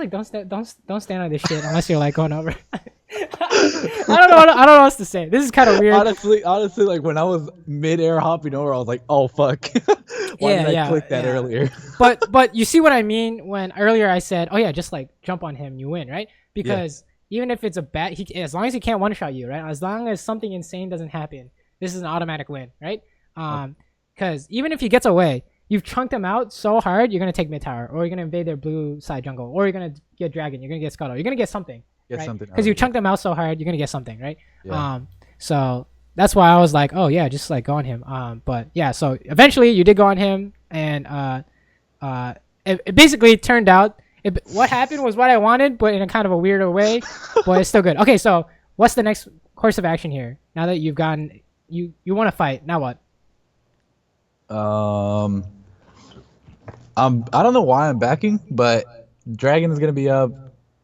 don't stand on this shit unless you're going over. I don't know what else to say. This is kind of weird. Honestly, when I was mid-air hopping over, I was like, oh fuck. Why did I click that earlier? but you see what I mean when earlier I said, oh yeah, just jump on him, you win, right? Because even if it's a bad, as long as he can't one-shot you, right? As long as something insane doesn't happen, this is an automatic win, right? Because even if he gets away, you've chunked him out so hard, you're gonna take mid tower, or you're gonna invade their blue side jungle, or you're gonna get dragon, you're gonna get scuttle, you're gonna get something. Because you chunked them out so hard, you're gonna get something, right? So that's why I was like, oh yeah, just go on him. But yeah, so eventually you did go on him, and it basically turned out what happened was what I wanted, but in a kind of a weirder way. But it's still good. Okay, so what's the next course of action here? Now that you've gotten you want to fight, now what? Um, I don't know why I'm backing, but Dragon is gonna be up.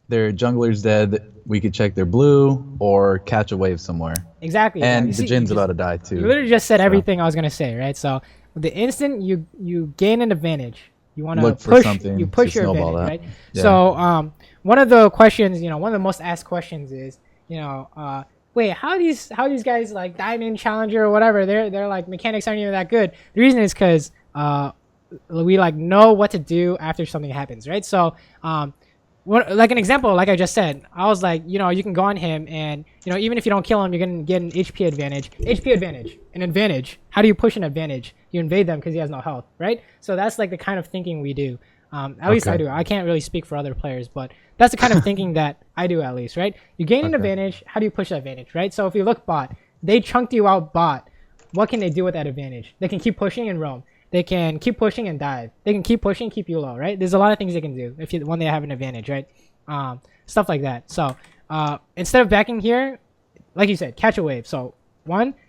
Their jungler's dead. We could check their blue or catch a wave somewhere. Exactly. And the See, you Jin's just about to die you too. literally just said So everything I was gonna say, right? So the instant you gain an advantage, you want to look for push. something You to push your snowball advantage, that. right? Yeah. So one of the questions, one of the most asked questions is, wait, how these guys like Diamond Challenger or whatever, they're like mechanics aren't even that good. The reason is because we like know what to do after something happens, right? So like an example, like I just said, I was like, you can go on him, and even if you don't kill him, you're gonna get an HP advantage. An advantage. How do you push an advantage? You invade them because he has no health, right? So that's like the kind of thinking we do. At least I do. I can't really speak for other players, but that's the kind of thinking that I do, at least, right? You gain an advantage. How do you push that advantage, right? So if you look bot, they chunked you out bot. What can they do with that advantage? They can keep pushing and roam. They can keep pushing and dive. They can keep pushing, keep you low, right? There's a lot of things they can do when they have an advantage, right? Stuff like that. So instead of backing here, like you said, catch a wave. So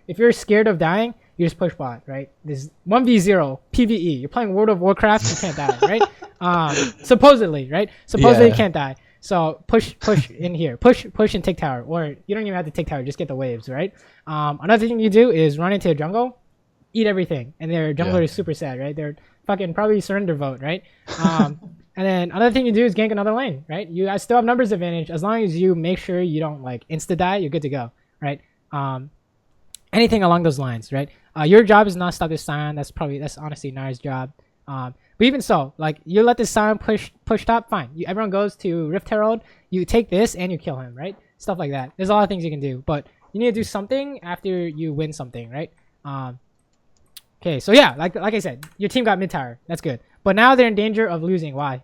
if you're scared of dying, you just push bot, right? This 1v0 PvE. You're playing World of Warcraft, you can't die, right? Supposedly, right? Supposedly you can't die. So push in here. Push and take tower. Or you don't even have to take tower, just get the waves, right? Another thing you do is run into a jungle, eat everything, and their jungler is super sad, right? They're fucking probably surrender vote, right? And then another thing you do is gank another lane, right? You guys still have numbers advantage as long as you make sure you don't like insta die. You're good to go, right? Anything along those lines, right? Your job is not stop this Scion. That's honestly Nara's job. But even so, like you let this Scion push top, fine. Everyone goes to Rift Herald. You take this and you kill him, right? Stuff like that. There's a lot of things you can do, but you need to do something after you win something, right? Okay, so yeah, like I said, your team got mid tower. That's good, but now they're in danger of losing. Why?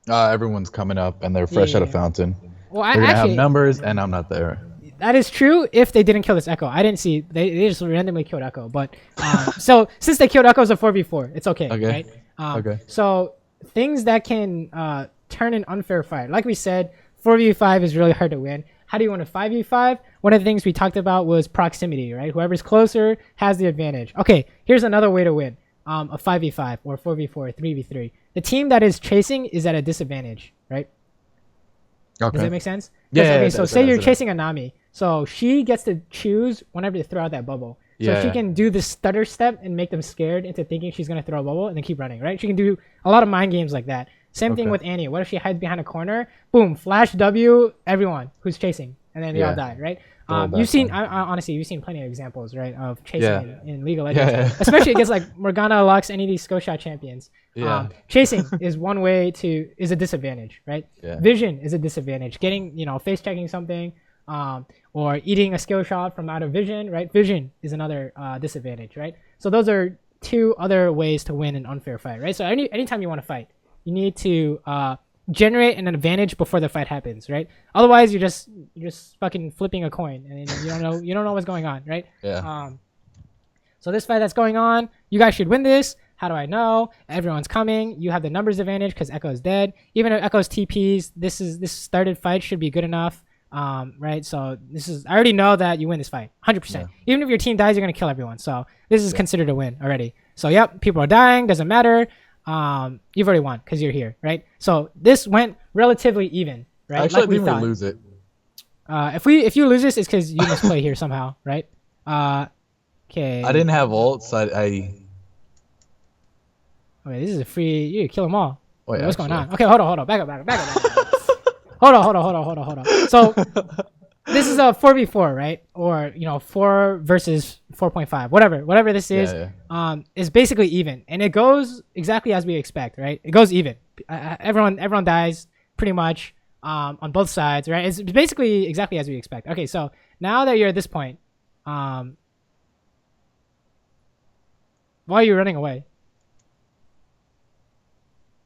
Everyone's coming up and they're fresh out of fountain. Well, they're gonna have numbers, and I'm not there. That is true if they didn't kill this Echo. I didn't see they just randomly killed Echo, but so since they killed Echo as a 4v4, it's okay, right? Okay. So things that can turn an unfair fight, like we said, 4v5 is really hard to win. How do you want a 5v5? One of the things we talked about was proximity, right? Whoever's closer has the advantage. Okay, here's another way to win a 5v5 or 4v4, 3v3. The team that is chasing is at a disadvantage, right? Okay. Does that make sense? Yeah. Okay, so say you're chasing a Nami. So she gets to choose whenever to throw out that bubble. So she can do the stutter step and make them scared into thinking she's going to throw a bubble and then keep running, right? She can do a lot of mind games like that. Same thing with Annie. What if she hides behind a corner? Boom, flash W, everyone who's chasing. And then they all die, right? You've seen, honestly, you've seen plenty of examples, right, of chasing in League of Legends. Especially against like Morgana, Lux, any of these Skill Shot champions. Chasing is one way is a disadvantage, right? Vision is a disadvantage. Getting, face checking something, or eating a skill shot from out of vision, right? Vision is another disadvantage, right? So those are two other ways to win an unfair fight, right? So anytime you want to fight, you need to generate an advantage before the fight happens, right? Otherwise, you're just fucking flipping a coin, and you don't know what's going on, right? So this fight that's going on, you guys should win this. How do I know? Everyone's coming. You have the numbers advantage because Echo's dead. Even if Echo's TPs, this started fight should be good enough. Right? So I already know that you win this fight, 100%. Even if your team dies, you're gonna kill everyone. So this is considered a win already. So yep, people are dying, doesn't matter. You've already won because you're here, right? So this went relatively even, right? Actually, like I think we lose it. If you lose this, it's because you must play here somehow, right? Okay. I didn't have ults. I Okay, this is a free. You kill them all. Wait, what's going on? Okay, hold on. Back up. Hold on. So this is a 4v4, right? Or 4 versus 4.5, whatever this is. Is basically even, and it goes exactly as we expect, right? It goes even. Everyone dies pretty much on both sides, right? It's basically exactly as we expect. Okay, so now that you're at this point, why are you running away?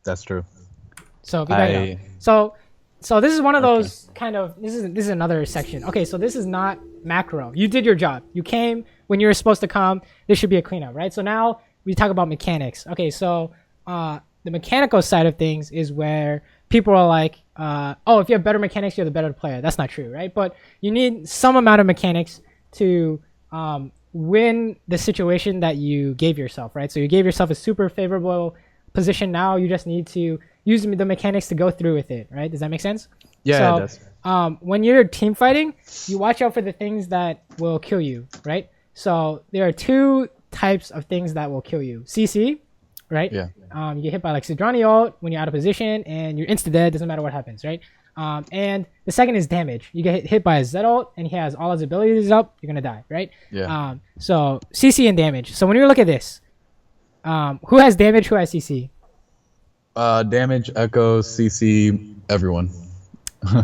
That's true. So So this is one of those kind of this is another section. Okay, so this is not macro. You did your job. You came when you were supposed to come. This should be a cleanup, right? So now we talk about mechanics. Okay, so the mechanical side of things is where people are like, if you have better mechanics, you're the better player. That's not true, right? But you need some amount of mechanics to win the situation that you gave yourself, right? So you gave yourself a super favorable position. Now you just need to use the mechanics to go through with it, right? Does that make sense? Yeah, it So, does. when you're team fighting, you watch out for the things that will kill you, right? So there are two types of things that will kill you. CC, right? Yeah. You get hit by like Sidrani ult when you're out of position and you're insta dead. Doesn't matter what happens, right? And the second is damage. You get hit by a Z ult and he has all his abilities up. You're gonna die, right? Yeah. So CC and damage. So when you look at this, who has damage? Who has CC? Damage, Echo, CC, everyone.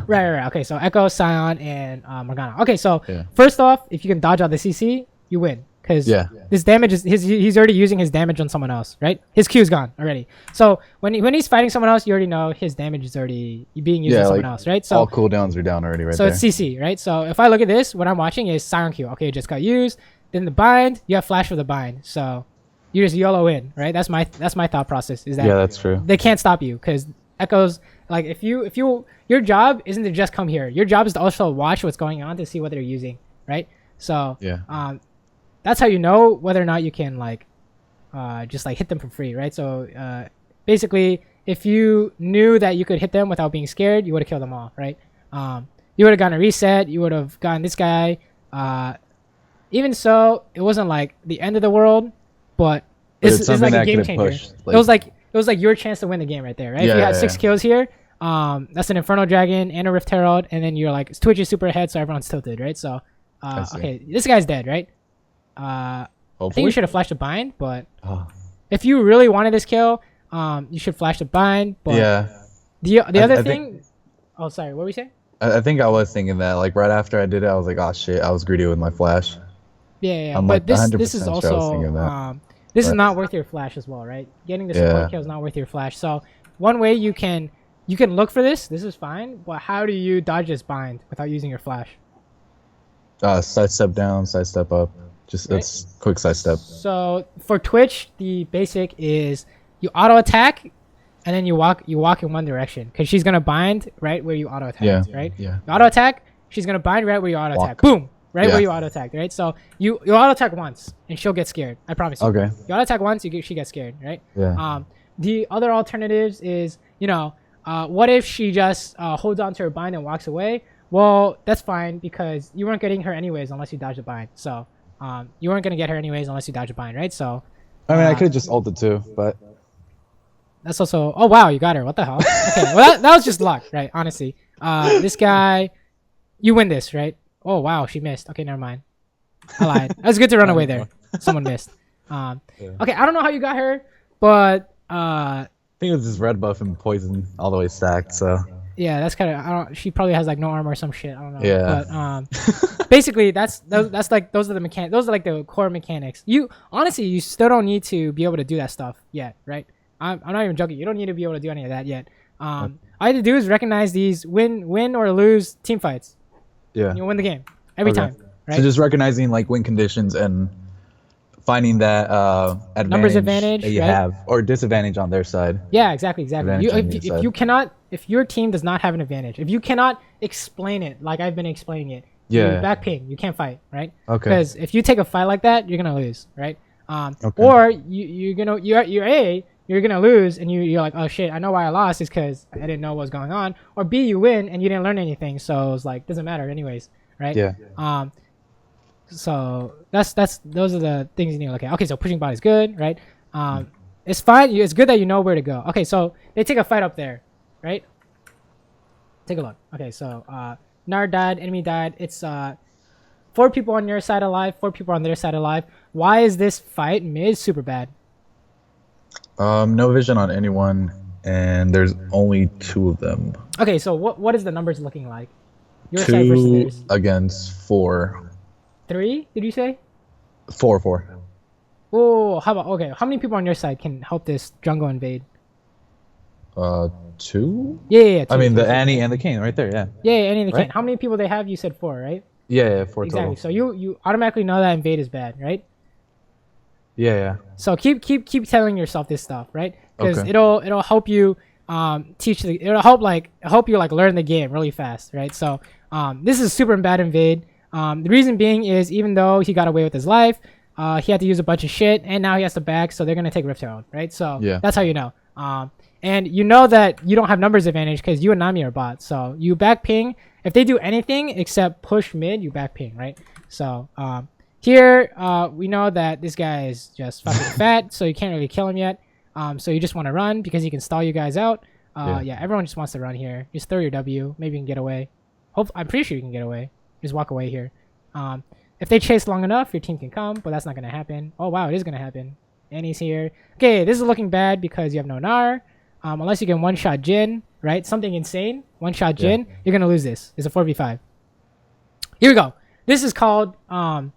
Right. Okay, so Echo, Scion, and Morgana. Okay, so Yeah. first off, if you can dodge out the CC, you win. Because Yeah. this damage is he's already using his damage on someone else, right? His Q's gone already. So when he's fighting someone else, you already know his damage is already being used on someone else, right? So all cooldowns are down already, right so there. it's CC, right? So if I look at this, what I'm watching is Scion Q. Okay, it just got used. Then the bind, you have flash for the bind. So you just YOLO in, right? That's my thought process. Is that Yeah, that's true. they can't stop you because Echoes like if you your job isn't to just come here. Your job is to also watch what's going on to see what they're using, right? So Yeah. that's how you know whether or not you can like just like hit them for free, right? So basically, if you knew that you could hit them without being scared, you would have killed them all, right? You would have gotten a reset. You would have gotten this guy. Even so, it wasn't like the end of the world, but it's like a game changer. It was like your chance to win the game right there, right? Yeah, if you had 6 kills here, that's an Inferno Dragon and a Rift Herald, and then you're like Twitch is super ahead, so everyone's tilted, right? So okay, this guy's dead, right? I think you should have flashed a bind, but if you really wanted this kill, you should flash the bind. But yeah. The other thing. Oh, sorry. What were we saying? I think I was thinking that like right after I did it, I was like, oh shit, I was greedy with my flash. Yeah. I'm But like this is 100% sure I was thinking also that. this is not worth your flash as well, right? Getting the support kill is not worth your flash. So one way you can look for this. This is fine, but how do you dodge this bind without using your flash? Side step down, side step up. Just it's quick side step. So for Twitch, the basic is you auto attack, and then you walk in one direction because she's gonna bind right where you auto attack. Right. Yeah. You auto attack. She's gonna bind right where you auto attack. Boom. Right where you auto attack. Right. So you auto attack once, and she'll get scared. I promise you. Okay. You auto attack once, she gets scared. Right. Yeah. The other alternatives is what if she just holds on to her bind and walks away? Well, that's fine because you weren't getting her anyways unless you dodge the bind. So you weren't gonna get her anyways unless you dodge the bind, right? So I mean, I could have just ulted too, but that's also. Oh wow, you got her. What the hell? Okay, well that was just luck, right? Honestly, this guy, you win this, right? Oh wow, she missed. Okay, never mind. I lied. That was good to run away there. Someone missed. Okay, I don't know how you got her, but I think it was this red buff and poison all the way stacked. So yeah, that's kind of. I don't. She probably has like no armor or some shit. I don't know. Yeah. But basically, that's like those are the mechanics. Those are like the core mechanics. You honestly, you still don't need to be able to do that stuff yet, right? I'm not even joking. You don't need to be able to do any of that yet. All you have to do is recognize these win or lose team fights. Yeah. And you'll win the game every time. Right? So just recognizing like win conditions and finding that advantage that you have or disadvantage on their side. Yeah, exactly. If your team does not have an advantage, if you cannot explain it like I've been explaining it, you back ping, you can't fight, right? Okay. Because if you take a fight like that, you're gonna lose, right? Or you're gonna lose and you're like, oh shit, I know why I lost is because I didn't know what was going on. Or B, you win and you didn't learn anything, so it's like doesn't matter anyways, right? Yeah. So those are the things you need to look at. Okay, so pushing bot is good, right? It's fine. It's good that you know where to go. Okay, so they take a fight up there, right? Take a look. Okay, so Nard died, enemy died. It's 4 people on your side alive, 4 people on their side alive. Why is this fight mid super bad? No vision on anyone, and there's only 2 of them. Okay, so what is the numbers looking like? Your side versus theirs. 2 against 4. 3? Did you say? 4. Oh, how about how many people on your side can help this jungle invade? 2? Yeah. 2, I mean, the Annie and the King right there, yeah. Yeah, Annie and the King. How many people they have? You said 4, right? Yeah, 4 exactly. total. So you automatically know that invade is bad, right? Yeah. So keep telling yourself this stuff, right? Because it'll help you it'll help you like learn the game really fast, right? So this is super bad invade. The reason being is even though he got away with his life, he had to use a bunch of shit, and now he has to back, so they're gonna take Rift Herald, right? So Yeah. that's how you know. And you know that you don't have numbers advantage because you and Nami are bots. So you back ping. If they do anything except push mid, you back ping, right? So here we know that this guy is just fucking fat, so you can't really kill him yet. So you just want to run because he can stall you guys out. Yeah, everyone just wants to run here. Just throw your W. Maybe you can get away. I'm pretty sure you can get away. Just walk away here. If they chase long enough, your team can come, but that's not going to happen. Oh, wow, it is going to happen. And he's here. Okay, this is looking bad because you have no Gnar. Unless you can one-shot Jin, right? Something insane. One-shot Jin. Yeah. You're going to lose this. It's a 4v5. Here we go. This is called... I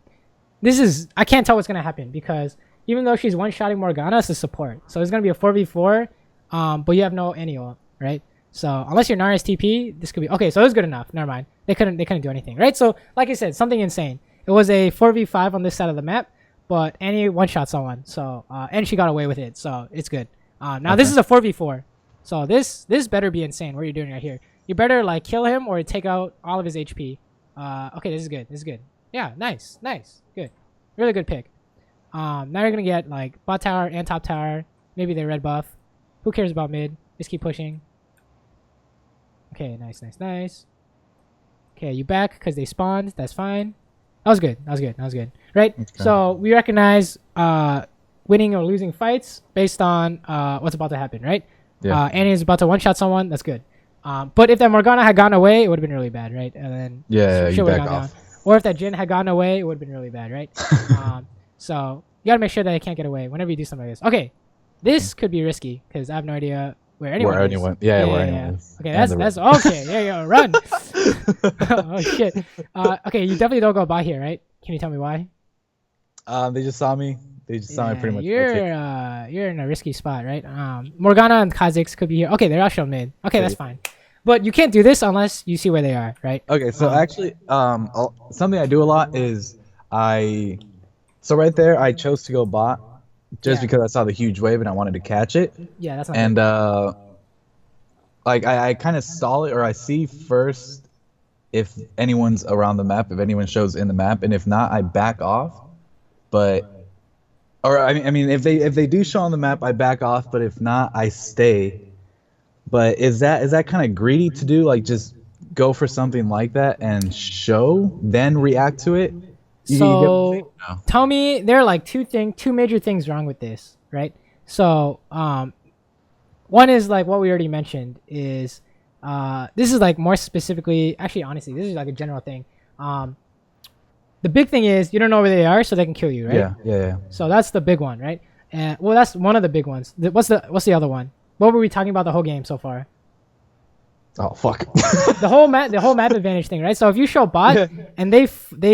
can't tell what's going to happen because even though she's one-shotting Morgana, it's a support. So it's going to be a 4v4, but you have no annual, right? So unless your Gnar is TP, this could be... Okay, so it was good enough. Never mind. They couldn't do anything, right? So like I said, something insane. It was a 4v5 on this side of the map, but Annie one-shot someone. So and she got away with it, so it's good. Now this is a 4v4. So this better be insane. What are you doing right here? You better like kill him or take out all of his HP. Okay, this is good. This is good. Yeah, nice. Good. Really good pick. Now you're going to get like bot tower and top tower. Maybe their red buff. Who cares about mid? Just keep pushing. Okay, nice. Okay, you back because they spawned. That's fine. That was good. Right? Okay. So we recognize winning or losing fights based on what's about to happen, right? Yeah. Annie is about to one-shot someone. That's good. But if that Morgana had gone away, it would have been really bad, right? And then you back off. Down. Or if that Jin had gone away, it would have been really bad, right? So you got to make sure that they can't get away whenever you do something like this. Okay, this could be risky because I have no idea where anyone is. Yeah, where anyone is. Okay, that's okay. Yeah, run. Oh, shit. Okay, you definitely don't go by here, right? Can you tell me why? They just saw me. They just saw me pretty much. You're in a risky spot, right? Morgana and Kha'Zix could be here. Okay, they're also mid. Okay, that's fine. But you can't do this unless you see where they are, right? Okay, so actually, something I do a lot is so right there, I chose to go bot just because I saw the huge wave and I wanted to catch it. Yeah, that's not and like I kind of stall it, or I see first if anyone's around the map, if anyone shows in the map, and if not, I back off. I mean, if they do show on the map, I back off. But if not, I stay. But is that kind of greedy to do? Like just go for something like that and show, then react to it? So tell me, there are like two major things wrong with this, right? So one is like what we already mentioned is this is like more specifically, actually honestly, this is like a general thing. The big thing is you don't know where they are, so they can kill you, right? Yeah. So that's the big one, right? And well, that's one of the big ones. What's the other one? What were we talking about the whole game so far? Oh fuck. the whole map advantage thing, right? So if you show bot and they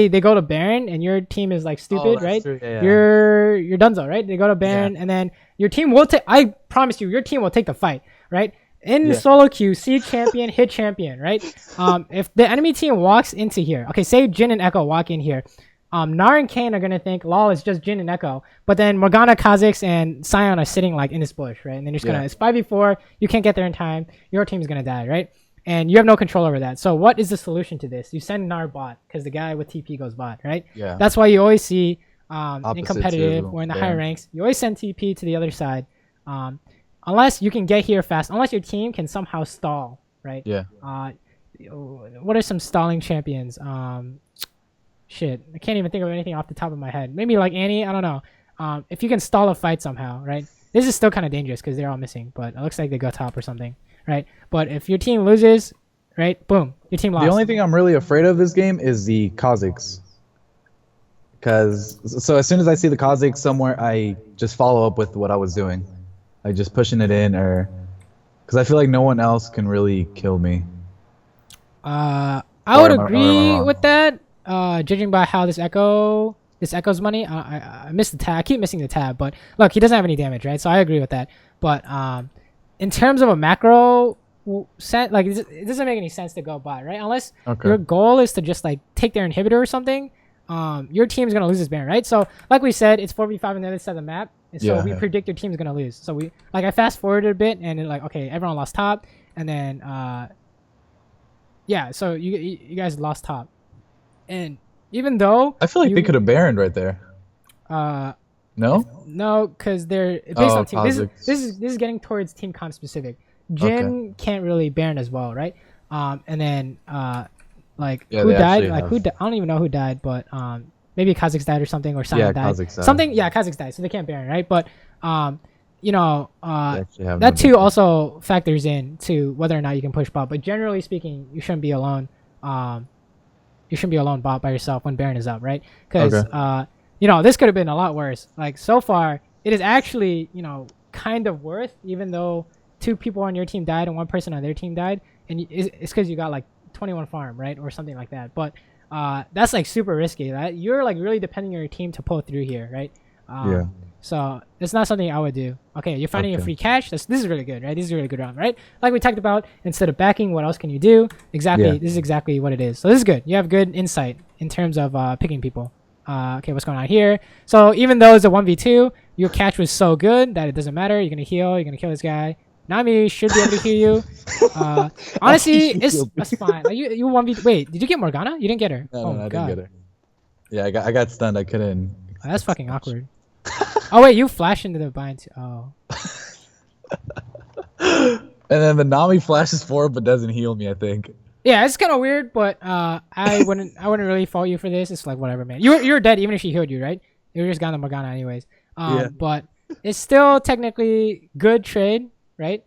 go to Baron and your team is like stupid, right? Yeah. You're donezo, right? They go to Baron and then your team will take. I promise you, your team will take the fight, right? In the solo queue, see champion, hit champion, right? If the enemy team walks into here, okay, say Jin and Echo walk in here, Gnar and Kayn are gonna think, lol, it's just Jin and Echo. But then Morgana, Kha'Zix, and Sion are sitting like in this bush, right? And they're just gonna, it's 5v4, you can't get there in time, your team's gonna die, right? And you have no control over that. So what is the solution to this? You send Gnar bot, because the guy with TP goes bot, right? Yeah. That's why you always see in competitive or in the higher ranks, you always send TP to the other side. Unless you can get here fast, unless your team can somehow stall, right? Yeah. What are some stalling champions? Shit, I can't even think of anything off the top of my head. Maybe like Annie, I don't know. If you can stall a fight somehow, right? This is still kind of dangerous because they're all missing, but it looks like they go top or something, right? But if your team loses, right, boom, your team lost. The only thing I'm really afraid of this game is the Kha'Zix. So as soon as I see the Kha'Zix somewhere, I just follow up with what I was doing. Like just pushing it in, or because I feel like no one else can really kill me. I would agree with that. Judging by how this Echo's money, I missed the tab. I keep missing the tab, but look, he doesn't have any damage, right? So I agree with that. But in terms of a macro set, like it doesn't make any sense to go bot, right? Unless your goal is to just like take their inhibitor or something. Your team's gonna lose this Baron, right? So like we said, it's 4v5 on the other side of the map. So we predict your team's gonna lose. So I fast forwarded a bit and then like, okay, everyone lost top, and then so you guys lost top, and even though I feel like they could have Baroned right there. uh No? no, because they're based Oh, on team. This is Kha'Zix. this is getting towards team comp specific. Okay. Jin can't really Baron as well, right? And then like Yeah, who they died? actually Like have. I don't even know who died, but maybe Kha'Zix died or something, or Sion Yeah, died. Kha'Zix died. Something, yeah, Kha'Zix died, so they can't Baron, right? But you know, They actually have that no too defense. also factors in to whether or not you can push bot. But generally speaking, you shouldn't be alone. You shouldn't be alone bot by yourself when Baron is up, right? Because Okay. you know, this could have been a lot worse. Like so far, it is actually, you know, kind of worth, even though 2 people on your team died and 1 person on their team died, and it's because you got like 21 farm, right, or something like that. But that's like super risky. Right? You're like really depending on your team to pull through here, right? Yeah. So it's not something I would do. Okay, you're finding a Okay. free cash. This is really good, right? This is a really good round, right? Like we talked about, instead of backing, what else can you do? Exactly. Yeah. This is exactly what it is. So this is good. You have good insight in terms of picking people. Okay, what's going on here? So even though it's a 1v2, your catch was so good that it doesn't matter. You're gonna heal. You're gonna kill this guy. Nami should be able to heal you. Honestly, it's fine. Like you 1v. Wait, did you get Morgana? You didn't get her. No, Oh no, my I god. didn't get her. Yeah, I got stunned. I couldn't. Oh, that's fucking awkward. Oh wait, you flash into the bind too. Oh. And then the Nami flashes forward but doesn't heal me, I think. Yeah, it's kind of weird, but I wouldn't really fault you for this. It's like whatever, man. You're dead even if she healed you, right? You were just gone to Morgana anyways. Yeah. But it's still technically good trade, right?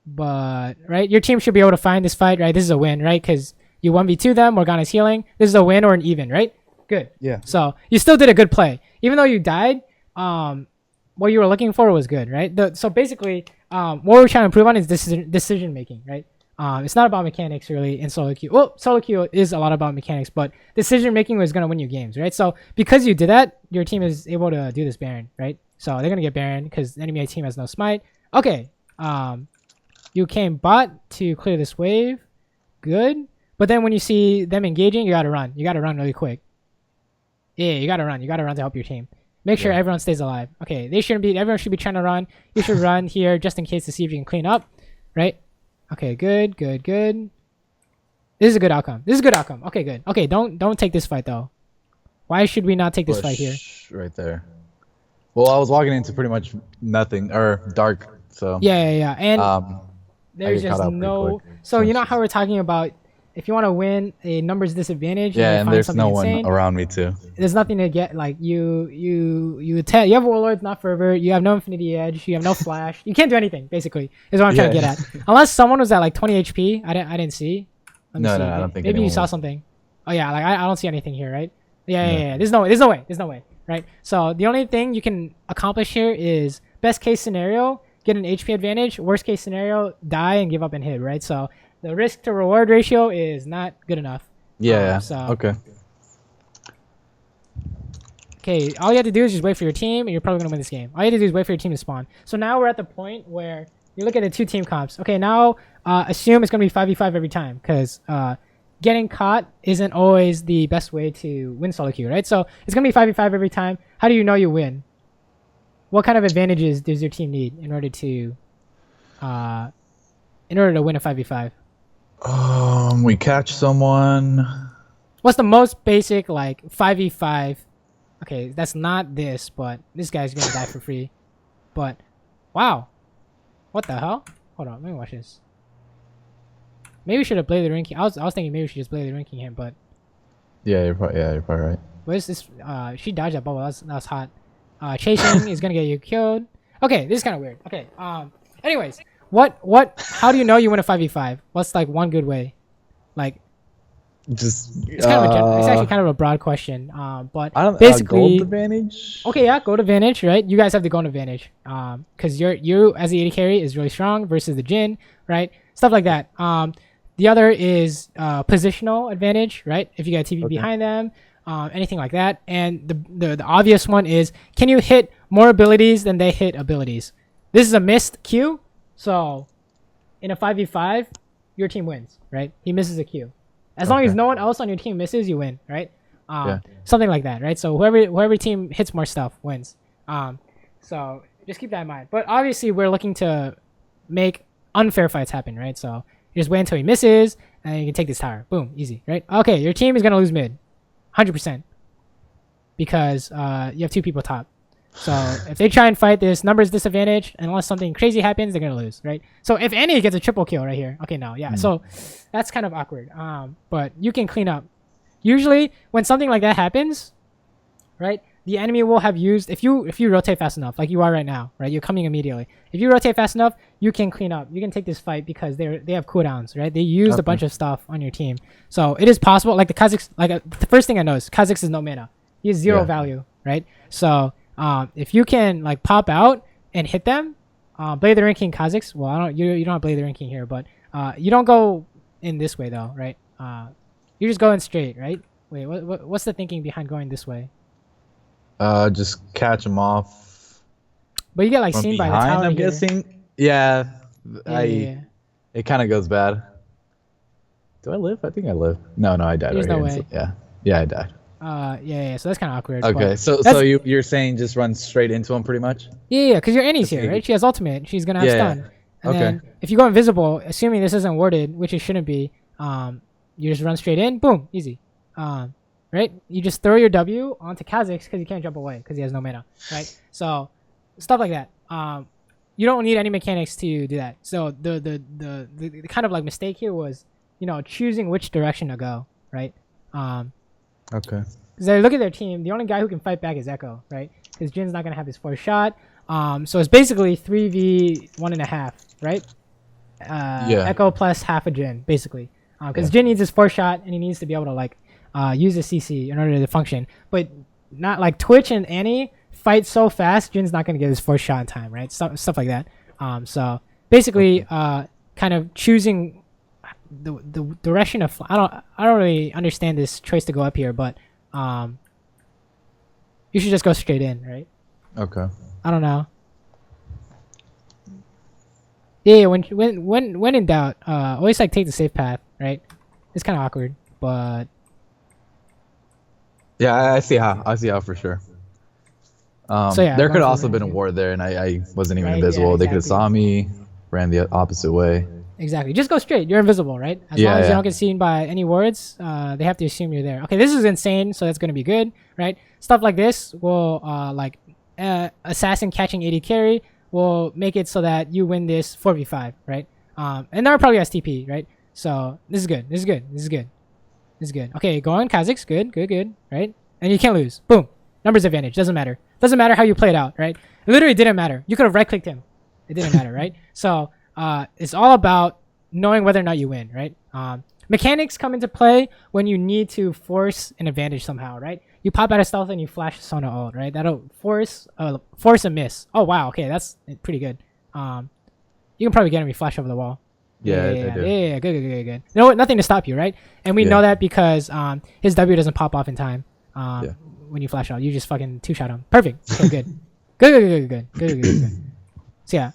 But right, your team should be able to find this fight, right? This is a win, right? Because you 1v2 them, Morgana's healing. This is a win or an even, right? Good. Yeah. So you still did a good play, even though you died. What you were looking for was good, right? So basically, what we're trying to improve on is decision making, right? It's not about mechanics really in solo queue. Well, solo queue is a lot about mechanics, but decision making was gonna win you games, right? So because you did that, your team is able to do this Baron, right? So they're gonna get Baron because the enemy team has no smite. Okay. You came bot to clear this wave, good. But then when you see them engaging, you gotta run. You gotta run really quick. Yeah, you gotta run. You gotta run to help your team. Make sure everyone stays alive. Okay, everyone should be trying to run. You should run here just in case to see if you can clean up, right? Okay, good. This is a good outcome. Okay, good. Okay, don't take this fight though. Why should we not take this fight here? Right there. Well, I was walking into pretty much nothing or dark, so Yeah. And there's get caught just up pretty no. quick. So you know how we're talking about if you want to win a numbers disadvantage, yeah, you and find there's something no one insane. around me too. There's nothing to get. Like you have warlords, not fervor. You have no infinity edge. You have no flash. You can't do anything. Basically, is what I'm trying to get at. Unless someone was at like 20 HP, I didn't see. Let me No, see. I don't think Maybe you anyone saw was. something. Oh yeah, like I don't see anything here, right? Yeah. There's no way, right? So the only thing you can accomplish here is best case scenario, get an HP advantage. Worst case scenario, die and give up and hit, right? So the risk to reward ratio is not good enough. Yeah. So Okay. Okay, all you have to do is just wait for your team, and you're probably gonna win this game. All you have to do is wait for your team to spawn. So now we're at the point where you look at the 2 team comps. Okay, now assume it's gonna be 5v5 every time, because getting caught isn't always the best way to win solo queue, right? So it's gonna be 5v5 every time. How do you know you win? What kind of advantages does your team need in order to win a 5v5? We catch someone. What's the most basic like 5v5? Okay, that's not this, but this guy's gonna die for free. But wow, what the hell? Hold on, let me watch this. Maybe we should have bladed the ranking. I was thinking maybe we should just blade the ranking him, but Yeah, you're probably right. what is this? She dodged that bubble. That was hot. Chasing is gonna get you killed. Okay, this is kind of weird. Okay. Anyways, what? How do you know you win a 5v5? What's like one good way? Like Just it's kind of it's actually kind of a broad question. But I don't basically, gold advantage. okay, yeah, gold advantage, right? You guys have the gold advantage, because you as the AD carry is really strong versus the Jin, right? Stuff like that. The other is positional advantage, right? If you got TV behind them, anything like that. And the obvious one is, can you hit more abilities than they hit abilities? This is a missed Q, so in a 5v5, your team wins, right? He misses a Q. As long as no one else on your team misses, you win, right? Something like that, right? So whoever team hits more stuff wins. So just keep that in mind. But obviously, we're looking to make unfair fights happen, right? So You just wait until he misses, and you can take this tower. Boom, easy, right? Okay, your team is gonna lose mid, 100%, because you have 2 people top. So if they try and fight this numbers disadvantage, unless something crazy happens, they're gonna lose, right? So if Annie gets a triple kill right here, okay, no, yeah. So that's kind of awkward. But you can clean up. Usually, when something like that happens, right, the enemy will have used, if you rotate fast enough, like you are right now, right, you're coming immediately. If you rotate fast enough, you can clean up. You can take this fight because they have cooldowns, right? They used a bunch of stuff on your team, so it is possible. Like the Kazakhs, the first thing I know is Kazakhs is no mana. He has 0 value, right? So if you can like pop out and hit them, Blade the Ranking Kazakhs. Well, you don't have Blade the Ranking here, but you don't go in this way though, right? You're just going straight, right? Wait, what's the thinking behind going this way? Just catch them off. But you get like seen by the tower. I'm guessing. Yeah, it kind of goes bad. Do I live? I think I live. No, I died. There's right no here. way. So, yeah, I died. Yeah. So that's kind of awkward. Okay, so you're saying just run straight into him, pretty much? Yeah, because your Annie's here, right? She has ultimate. She's gonna have stun. Yeah. And then if you go invisible, assuming this isn't warded, which it shouldn't be, you just run straight in. Boom, easy. Right? You just throw your W onto Kazakhs because he can't jump away because he has no mana, right? So stuff like that. You don't need any mechanics to do that. So the kind of like mistake here was, choosing which direction to go, right? Okay. Because they look at their team, the only guy who can fight back is Echo, right? Because Jin's not gonna have his 4th shot. So it's basically 3v1.5, right? Echo plus half a Jin, basically. Because Jin needs his 4th shot and he needs to be able to like use the CC in order to function. But not like Twitch and Annie fight so fast, Jin's not gonna get his 4th shot in time, right? Stuff like that. So basically, kind of choosing the direction of I don't really understand this choice to go up here, but you should just go straight in, right? Okay. I don't know. Yeah, when in doubt, always like take the safe path, right? It's kind of awkward, but yeah, I see how for sure. So yeah, there could have also been a ward there, and I wasn't even invisible. Yeah, They could have saw me, ran the opposite way. Exactly. Just go straight. You're invisible, right? As long as you don't get seen by any wards, they have to assume you're there. Okay, this is insane, so that's going to be good, right? Stuff like this will, assassin catching 80 carry will make it so that you win this 4v5, right? And they're probably STP, right? So this is good. This is good. This is good. This is good. Okay, go on, Kazakhs. Good, right? And you can't lose. Boom. Numbers advantage. Doesn't matter. Doesn't matter how you play it out, right? It literally didn't matter. You could have right-clicked him. It didn't matter, right? So it's all about knowing whether or not you win, right? Mechanics come into play when you need to force an advantage somehow, right? You pop out of stealth and you flash Sona ult, right? That'll force a miss. Oh wow, okay, that's pretty good. You can probably get him if you flash over the wall. Yeah, good. No, nothing to stop you, right? And we know that because his W doesn't pop off in time. When you flash out, you just fucking 2-shot him. Perfect. Okay, good. So yeah,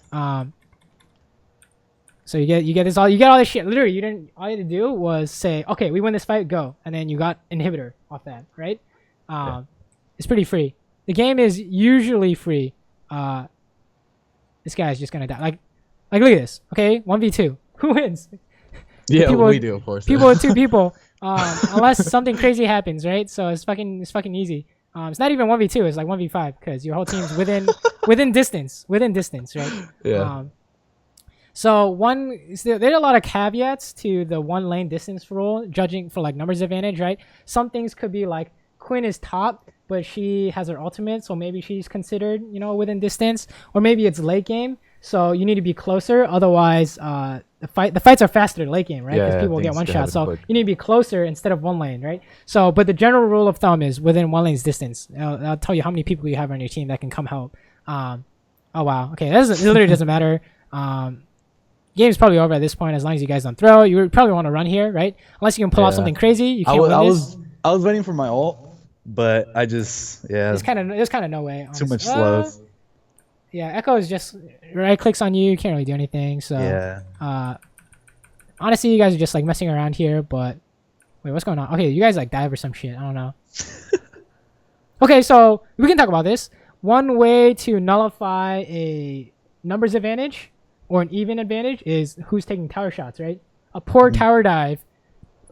so you get this all. You get all this shit. Literally, all you had to do was say, okay, we win this fight, go, and then you got inhibitor off that, right? It's pretty free. The game is usually free. This guy is just gonna die. Like look at this. Okay, 1v2. Who wins? Yeah, we do, of course. People with 2 people. Unless something crazy happens, right? So it's fucking easy. It's not even 1v2. It's like 1v5 because your whole team's within distance, right? Yeah. So there are a lot of caveats to the 1 lane distance rule, judging for like numbers advantage, right? Some things could be like Quinn is top, but she has her ultimate, so maybe she's considered, within distance, or maybe it's late game, so you need to be closer. Otherwise, the fights are faster late game, right? Because people will get 1 shot, so you need to be closer instead of 1 lane, right? So, but the general rule of thumb is within 1 lane's distance. I'll tell you how many people you have on your team that can come help. Oh wow, okay, it literally doesn't matter. Game's probably over at this point as long as you guys don't throw. You would probably want to run here, right? Unless you can pull out something crazy, you can't win this. I was waiting for my ult, but I just there's kind of no way. Too much slows. Yeah, Echo is just right clicks on you. You can't really do anything. So honestly, you guys are just like messing around here. But wait, what's going on? Okay, you guys like dive or some shit. I don't know. Okay, so we can talk about this. One way to nullify a numbers advantage or an even advantage is who's taking tower shots, right? a poor tower dive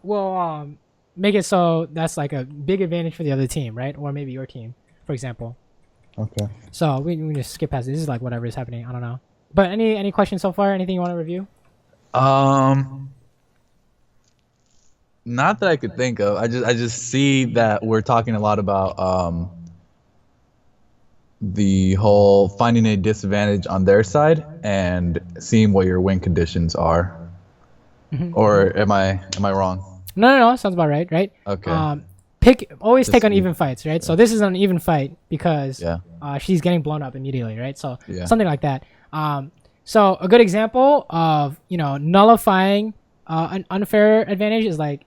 will make it so that's like a big advantage for the other team, right? Or maybe your team, for example. Okay. So we just skip past it. This is like whatever is happening. I don't know. But any questions so far? Anything you want to review? Not that I could think of. I just see that we're talking a lot about the whole finding a disadvantage on their side and seeing what your win conditions are. Or am I wrong? No. Sounds about right. Right. Okay. Always take uneven fights, right? So this is an even fight because Yeah. She's getting blown up immediately, right? So Yeah. something like that. So a good example of nullifying an unfair advantage is like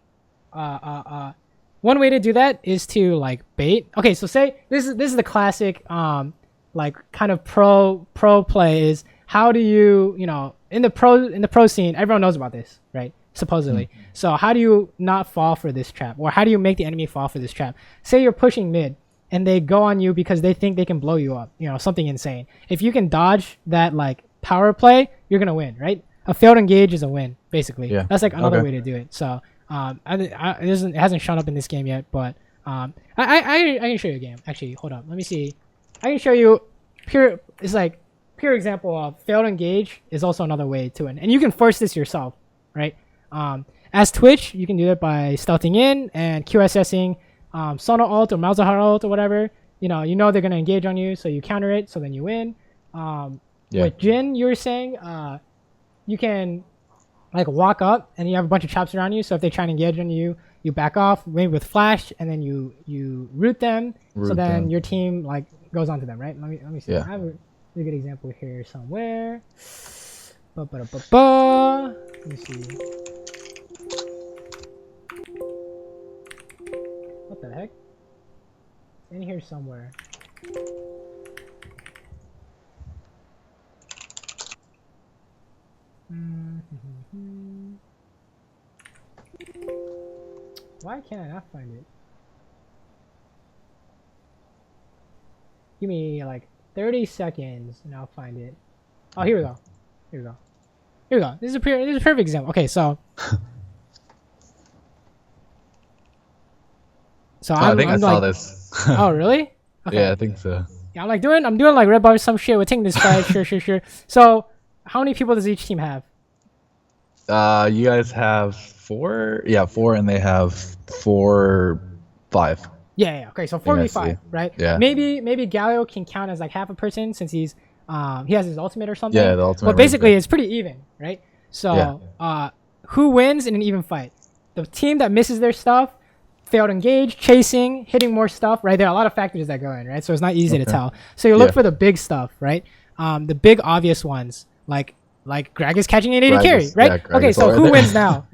one way to do that is to like bait. Okay, so say this is the classic like kind of pro play is how do you in the pro scene everyone knows about this, right? Supposedly. So how do you not fall for this trap, or how do you make the enemy fall for this trap? Say you're pushing mid and they go on you because they think they can blow you up, something insane. If you can dodge that like power play, you're gonna win, right? A failed engage is a win, basically. Yeah. That's like another Okay. way to do it. So it hasn't shown up in this game yet, but I can show you a game. Actually, hold up, let me see. I can show you it's like pure example of failed engage is also another way to win, and you can force this yourself, right? As Twitch, you can do it by stealthing in and QSSing Sono ult or Malzahar ult or whatever. You know they're gonna engage on you, so you counter it, so then you win. With Jin, you were saying you can like walk up and you have a bunch of traps around you. So if they try to engage on you, you back off, maybe with flash, and then you root them. So then your team like goes onto them, right? Let me see. Yeah. I have a really good example here somewhere. Let me see. What the heck? It's in here somewhere. Why can't I not find it? Give me like 30 seconds and I'll find it. Oh, here we go. Here we go. Here we go. This is a perfect example. Okay, so I think I saw this. Oh, really? Okay. Yeah, I think so. Yeah, I'm doing like red bar some shit. We're taking this fight. Sure. So, how many people does each team have? You guys have 4? Yeah, 4, and they have 5. Yeah. Okay, so I see. 4v5, right? Yeah. Maybe Galio can count as like half a person since he has his ultimate or something. Yeah, the ultimate. But basically, it's pretty even, right? So, who wins in an even fight? The team that misses their stuff, failed engage, chasing, hitting more stuff, right? There are a lot of factors that go in, right? So it's not easy to tell. So you look for the big stuff, right? The big obvious ones, like Greg is catching an 80 carry, right? Yeah, okay, so who wins now?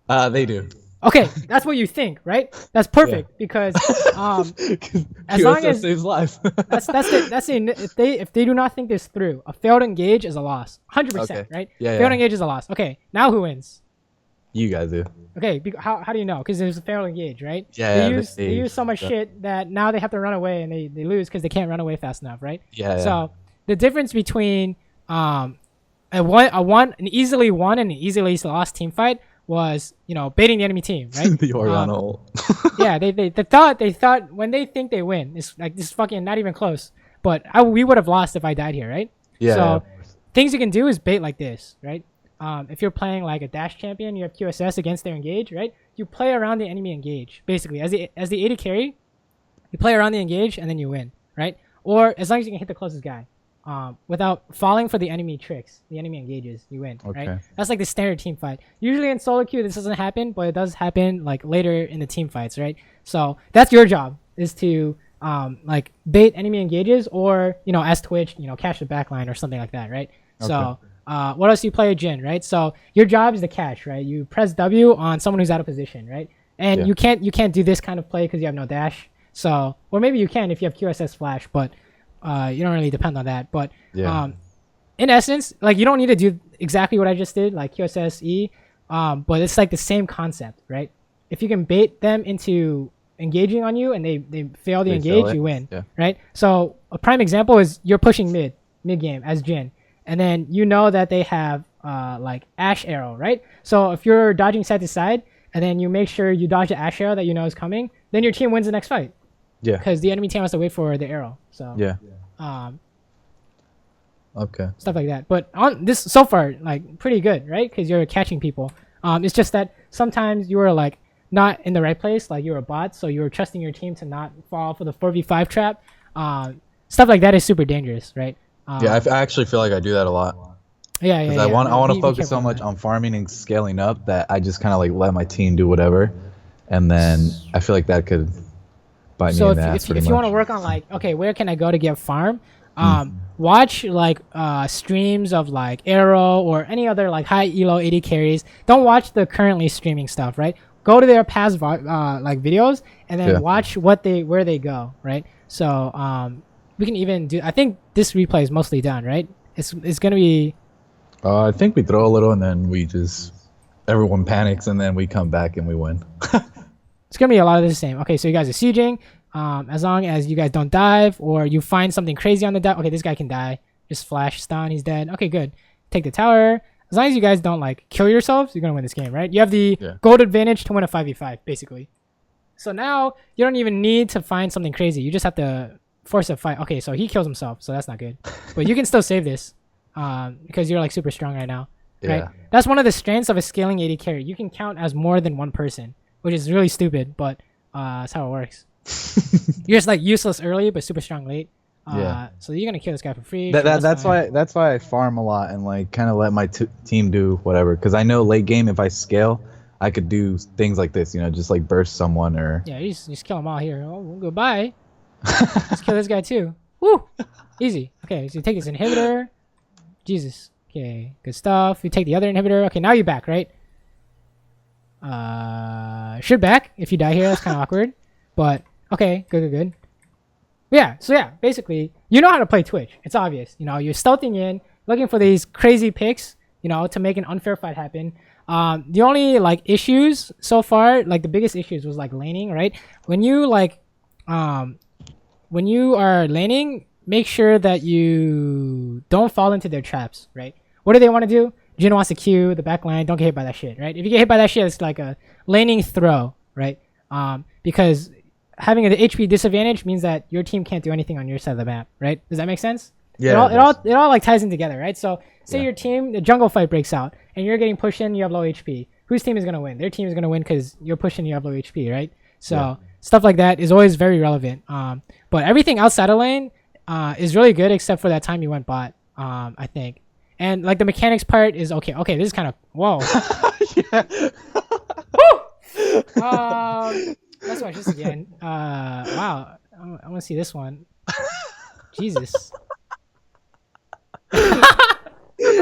They do. Okay, that's what you think, right? That's perfect because as long as saves lives. if they do not think this through, a failed engage is a loss, 100%, right? Failed engage is a loss. Okay, now who wins? You guys do. Okay, how do you know? Because there's a failed engage, right? Yeah, they use so much shit that now they have to run away and they lose because they can't run away fast enough, right? Yeah. So the difference between an easily won and an easily lost team fight was baiting the enemy team, right? The Oriana ult. Yeah, they thought when they think they win, it's like this fucking not even close. But we would have lost if I died here, right? Yeah. So things you can do is bait like this, right? If you're playing like a dash champion, you have QSS against their engage, right? You play around the enemy engage, basically. As the AD carry, you play around the engage and then you win, right? Or as long as you can hit the closest guy, without falling for the enemy tricks, the enemy engages, you win, right? That's like the standard team fight. Usually in solo queue, this doesn't happen, but it does happen like later in the team fights, right? So that's your job, is to like bait enemy engages, or as Twitch, catch the backline or something like that, right? So what else do you play a Jin, right? So your job is to catch, right? You press W on someone who's out of position, right? And you can't do this kind of play because you have no dash. So, or maybe you can if you have QSS flash, but you don't really depend on that. But in essence, like you don't need to do exactly what I just did, like QSS E, but it's like the same concept, right? If you can bait them into engaging on you and they fail the engage, you win, right? So a prime example is you're pushing mid game as Jin. And then that they have like ash arrow, right? So if you're dodging side to side and then you make sure you dodge the ash arrow that you know is coming, then your team wins the next fight. Yeah. Because the enemy team has to wait for the arrow. So Yeah. um, Okay. stuff like that. But on this so far, like pretty good, right? Because you're catching people. It's just that sometimes you were like not in the right place, like you're a bot, so you were trusting your team to not fall for the 4v5 trap. Stuff like that is super dangerous, right? Yeah, I actually feel like I do that a lot. Yeah, Because I want to focus so much on farming and scaling up that I just kind of like let my team do whatever, and then I feel like that could bite me in the ass. If you want to work on like, okay, where can I go to get farm? Watch like streams of like Arrow or any other like high elo 80 carries. Don't watch the currently streaming stuff, right? Go to their past like videos and then watch where they go, right? So we can even do. I think this replay is mostly done, right? It's gonna be. I think we throw a little and then everyone panics and then we come back and we win. It's gonna be a lot of the same. Okay, so you guys are sieging. As long as you guys don't dive or you find something crazy on the dive. Okay, this guy can die. Just flash stun. He's dead. Okay, good. Take the tower. As long as you guys don't like kill yourselves, you're gonna win this game, right? You have the gold advantage to win a 5v5, basically. So now you don't even need to find something crazy. You just have to force a fight. Okay, so he kills himself, so that's not good. But you can still save this because you're like super strong right now. Right? That's one of the strengths of a scaling 80 carry. You can count as more than one person, which is really stupid, but that's how it works. You're just like useless early, but super strong late. So you're gonna kill this guy for free. That's why I farm a lot and like kind of let my team do whatever. Because I know late game if I scale, I could do things like this. You know, just like burst someone or. Yeah, you just kill them all here. Oh, goodbye. Let's kill this guy too. Woo! Easy. Okay, so you take this inhibitor. Jesus. Okay, good stuff. You take the other inhibitor. Okay, now you're back, right? Should back. If you die here, that's kind of awkward. But okay, good. Yeah, so yeah, basically, you know how to play Twitch. It's obvious. You know, you're stealthing in, looking for these crazy picks, you know, to make an unfair fight happen. The only like issues so far, like the biggest issues was like laning, right? When you like, when you are laning, make sure that you don't fall into their traps, right? What do they want to do? Jin wants to Q the back line. Don't get hit by that shit, right? If you get hit by that shit, it's like a laning throw, right? Because having an HP disadvantage means that your team can't do anything on your side of the map, right? Does that make sense? Yeah. It all like ties in together, right? So say your team, the jungle fight breaks out, and you're getting pushed in, you have low HP. Whose team is gonna win? Their team is gonna win because you're pushing, you have low HP, right? So stuff like that is always very relevant. But everything outside of lane is really good except for that time you went bot, I think. And like the mechanics part is okay. Okay, this is kind of whoa. Let's watch this again. Wow, I want to see this one. Jesus. I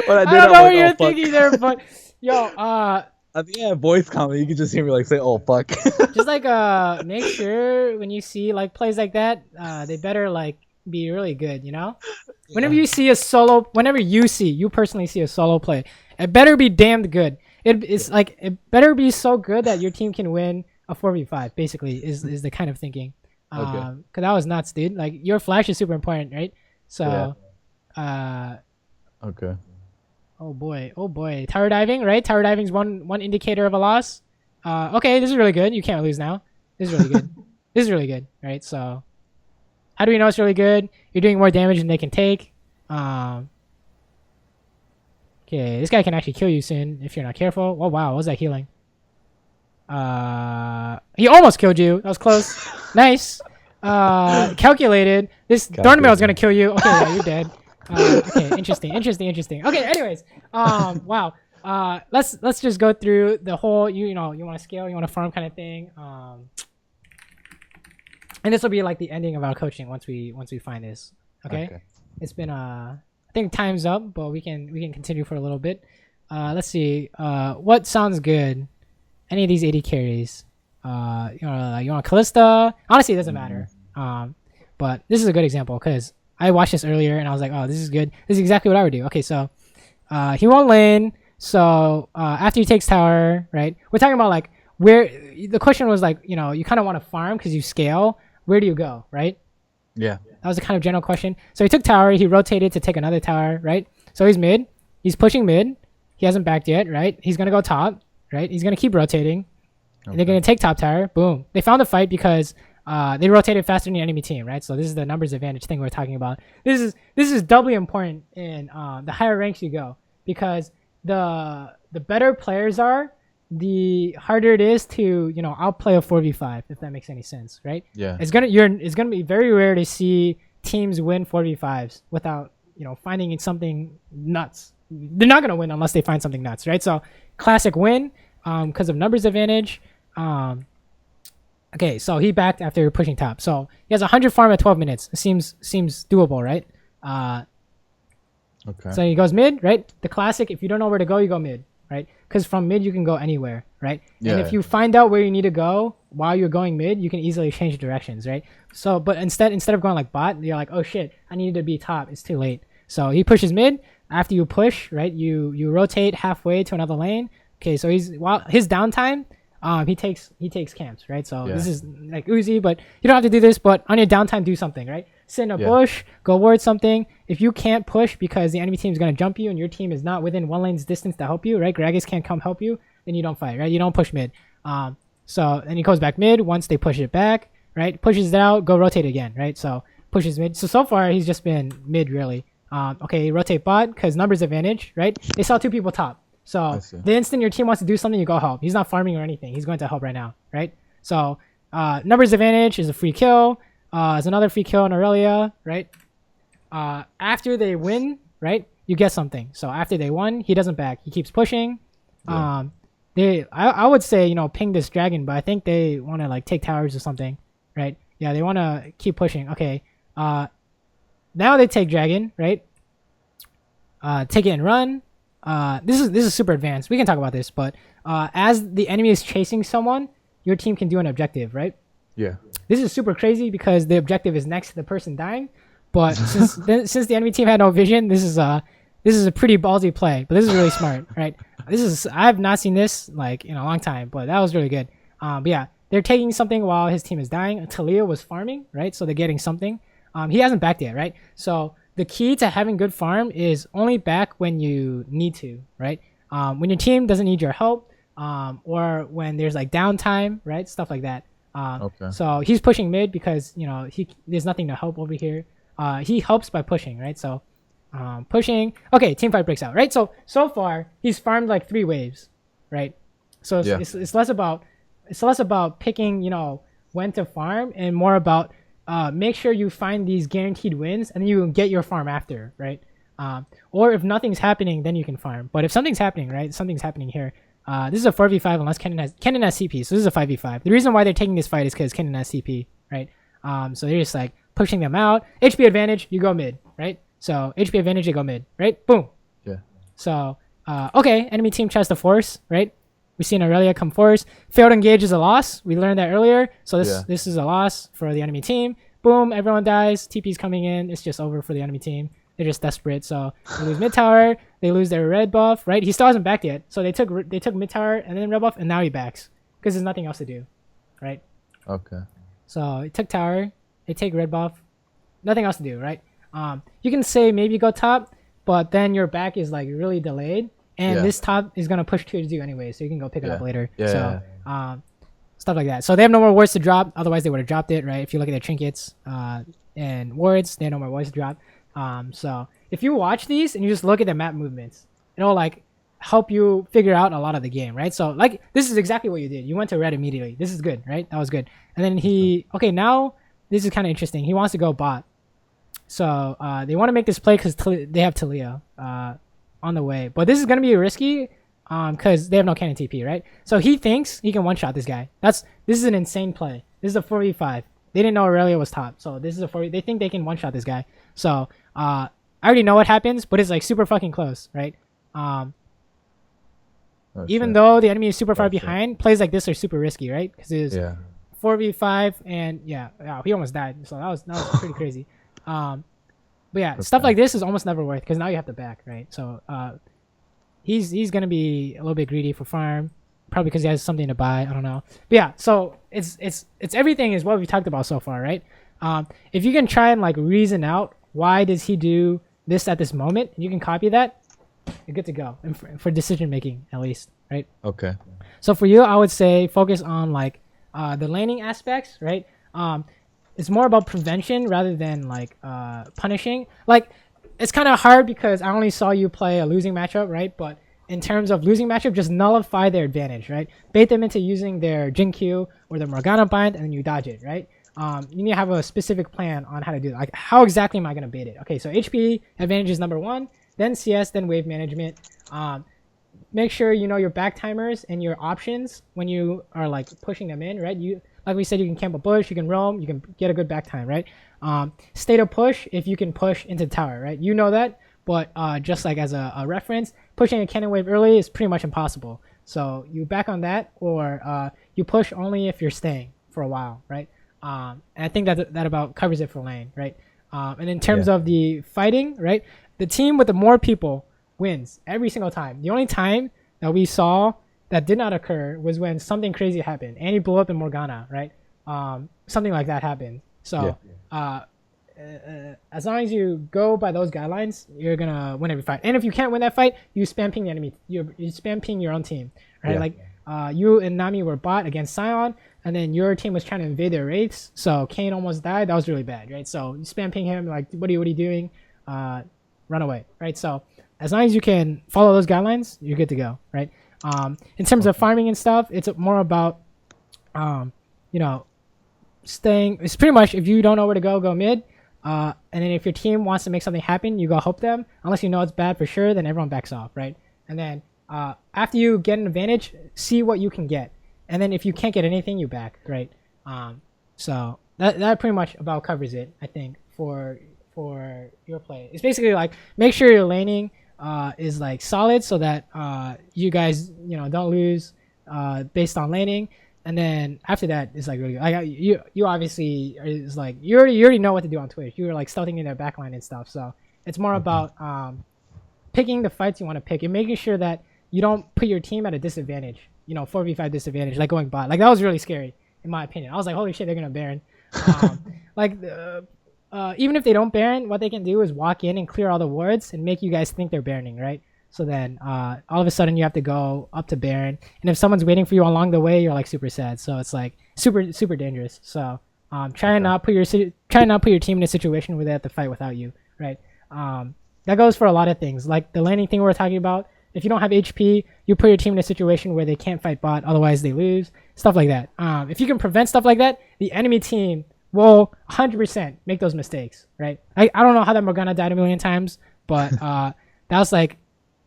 don't know what you're thinking there, but yo, I think I have voice comment. You can just hear me like say, "Oh fuck." Just like make sure when you see like plays like that, they better like be really good. You know, whenever you see a solo, whenever you personally see a solo play, it better be damned good. It's like it better be so good that your team can win a 4v5. Basically, is the kind of thinking. Cause that was nuts, dude. Like your flash is super important, right? So, okay. Oh boy. Tower diving, right? Tower diving is one indicator of a loss. Okay, this is really good. You can't lose now. This is really good. This is really good, right? So, how do we know it's really good? You're doing more damage than they can take. Okay, this guy can actually kill you soon if you're not careful. Oh wow, what was that healing? He almost killed you. That was close. Nice. Calculated. This Thornmail is gonna kill you. Okay, yeah, you're dead. Okay, interesting. Okay, anyways, wow. Let's just go through the whole. You know, you want to scale, you want to farm kind of thing. And this will be like the ending of our coaching once we find this. Okay. It's been I think time's up, but we can continue for a little bit. Let's see. What sounds good? Any of these 80 carries? You want Callista? Honestly, it doesn't matter. But this is a good example because I watched this earlier and I was like, oh, this is good. This is exactly what I would do. Okay, so he won't lane. So after he takes tower, right? We're talking about like where the question was like, you know, you kind of want to farm because you scale. Where do you go, right? Yeah. That was a kind of general question. So he took tower. He rotated to take another tower, right? So he's mid. He's pushing mid. He hasn't backed yet, right? He's gonna go top, right? He's gonna keep rotating. Okay. They're gonna take top tower. Boom. They found a fight because they rotated faster than the enemy team, right? So this is the numbers advantage thing we're talking about. This is doubly important in the higher ranks you go, because the better players are, the harder it is to outplay a 4v5, if that makes any sense, right? Yeah. It's gonna be very rare to see teams win 4v5s without finding something nuts. They're not gonna win unless they find something nuts, right? So classic win because of numbers advantage. Okay, so he backed after pushing top. So he has 100 farm at 12 minutes. It seems doable, right? Okay. So he goes mid, right? The classic, if you don't know where to go, you go mid, right? Because from mid you can go anywhere, right? Yeah. And if you find out where you need to go while you're going mid, you can easily change directions, right? So, but instead of going like bot, you're like, oh shit, I needed to be top. It's too late. So he pushes mid. After you push, right, you rotate halfway to another lane. Okay, so while his downtime, he takes camps, right? So this is like Uzi, but you don't have to do this. But on your downtime, do something, right? Sit in a bush, go ward something. If you can't push because the enemy team is gonna jump you and your team is not within one lane's distance to help you, right? Gragas can't come help you, then you don't fight, right? You don't push mid. So then he goes back mid once they push it back, right? Pushes it out, go rotate again, right? So pushes mid. So far he's just been mid really. Okay, rotate bot because numbers advantage, right? They saw two people top. So the instant your team wants to do something, you go help. He's not farming or anything. He's going to help right now, right? So numbers advantage is a free kill. Is another free kill on Aurelia, right? After they win, right, you get something. So after they won, he doesn't back. He keeps pushing. I would say ping this dragon, but I think they want to like take towers or something, right? Yeah, they want to keep pushing. Okay. Now they take dragon, right? Take it and run. This is super advanced. We can talk about this, but as the enemy is chasing someone, your team can do an objective, right? Yeah. This is super crazy because the objective is next to the person dying, but since the enemy team had no vision, this is a pretty ballsy play. But this is really smart, right? I've not seen this like in a long time, but that was really good. But yeah, they're taking something while his team is dying. Talia was farming, right? So they're getting something. He hasn't backed yet, right? So the key to having good farm is only back when you need to, right? When your team doesn't need your help, or when there's like downtime, right? Stuff like that. Okay. So he's pushing mid because there's nothing to help over here. He helps by pushing, right? So pushing. Okay, team fight breaks out, right? So far he's farmed like 3 waves, right? So it's less about picking when to farm and more about make sure you find these guaranteed wins and then you get your farm after, right? Or if nothing's happening, then you can farm. But if something's happening, right? Something's happening here. This is a 4v5 unless Kennen has CP, so this is a 5v5. The reason why they're taking this fight is because Kennen has CP, right? So they're just like pushing them out. HP advantage, you go mid, right? So HP advantage, you go mid, right? Boom. Yeah. So okay, enemy team tries to force, right? We've seen Aurelia come force. Failed engage is a loss. We learned that earlier. So this is a loss for the enemy team. Boom, everyone dies. TP's coming in. It's just over for the enemy team. They're just desperate. So they lose mid tower. They lose their red buff, right? He still hasn't backed yet. So they took mid tower and then red buff, and now he backs because there's nothing else to do, right? Okay. So he took tower. They take red buff. Nothing else to do, right? You can say maybe go top, but then your back is like really delayed, and this top is gonna push 2-2 anyway, so you can go pick it up later. Stuff like that. So they have no more wards to drop. Otherwise, they would have dropped it, right? If you look at their trinkets and wards, they have no more wards to drop. So if you watch these and you just look at the map movements, it'll like help you figure out a lot of the game, right? So like this is exactly what you did. You went to red immediately. This is good, right? That was good. And then now this is kind of interesting. He wants to go bot. So they want to make this play because they have Talia on the way. But this is going to be risky because they have no cannon TP, right? So he thinks he can one-shot this guy. This is an insane play. This is a 4v5. They didn't know Aurelia was top. So this is a 4v. They think they can one-shot this guy. So I already know what happens, but it's like super fucking close, right? Even though the enemy is super far behind, plays like this are super risky, right? Because it's 4v5 and he almost died. So that was pretty crazy. But yeah, stuff like this is almost never worth because now you have to back, right? So he's gonna be a little bit greedy for farm, probably because he has something to buy. I don't know. But yeah, so it's everything is what we've talked about so far, right? If you can try and like reason out why does he do this at this moment, and you can copy that, you're good to go. And for decision making, at least, right? Okay. So for you, I would say focus on like the laning aspects, right? It's more about prevention rather than like punishing. Like it's kind of hard because I only saw you play a losing matchup, right? But in terms of losing matchup, just nullify their advantage, right? Bait them into using their Jin Q or their Morgana bind, and then you dodge it, right? You need to have a specific plan on how to do it. Like, how exactly am I going to bait it? Okay, so HP advantage is number 1, then CS, then wave management. Make sure you know your back timers and your options when you are like pushing them in, right? You, like we said, you can camp a bush, you can roam, you can get a good back time, right? State of push if you can push into the tower, right? You know that, but just like as a reference, pushing a cannon wave early is pretty much impossible. So you back on that, or you push only if you're staying for a while, right? And I think that about covers it for lane, right? And in terms of the fighting, right? The team with the more people wins every single time. The only time that we saw that did not occur was when something crazy happened. Annie blew up in Morgana, right? Something like that happened. So as long as you go by those guidelines, you're gonna win every fight. And if you can't win that fight, you spam ping the enemy. You spam ping your own team, right? Like you and Nami were bot against Sion, and then your team was trying to invade their wraiths. So Kane almost died. That was really bad, right? So you spam ping him, like, what are you doing? Run away, right? So as long as you can follow those guidelines, you're good to go, right? In terms of farming and stuff, it's more about, staying. It's pretty much, if you don't know where to go mid. And then if your team wants to make something happen, you go help them. Unless you know it's bad for sure, then everyone backs off, right? And then after you get an advantage, see what you can get. And then if you can't get anything, you back, right? So that pretty much about covers it, I think, for your play. It's basically like, make sure your laning is like solid, so that you guys don't lose based on laning. And then after that, it's like really good. Like you obviously is like you already know what to do on Twitch. You're like stealthing in their backline and stuff. So it's more about picking the fights you want to pick and making sure that you don't put your team at a disadvantage. 4v5 disadvantage, like going bot. Like that was really scary in my opinion. I was like, holy shit, they're gonna Baron. Even if they don't Baron, what they can do is walk in and clear all the wards and make you guys think they're Baroning, right? So then all of a sudden you have to go up to Baron, and if someone's waiting for you along the way, you're like super sad. So it's like super dangerous. So try and not put your team in a situation where they have to fight without you, right? That goes for a lot of things, like the laning thing we were talking about. If you don't have HP, you put your team in a situation where they can't fight bot, otherwise they lose. Stuff like that. If you can prevent stuff like that, the enemy team will 100% make those mistakes, right? I don't know how that Morgana died a million times, but that was like,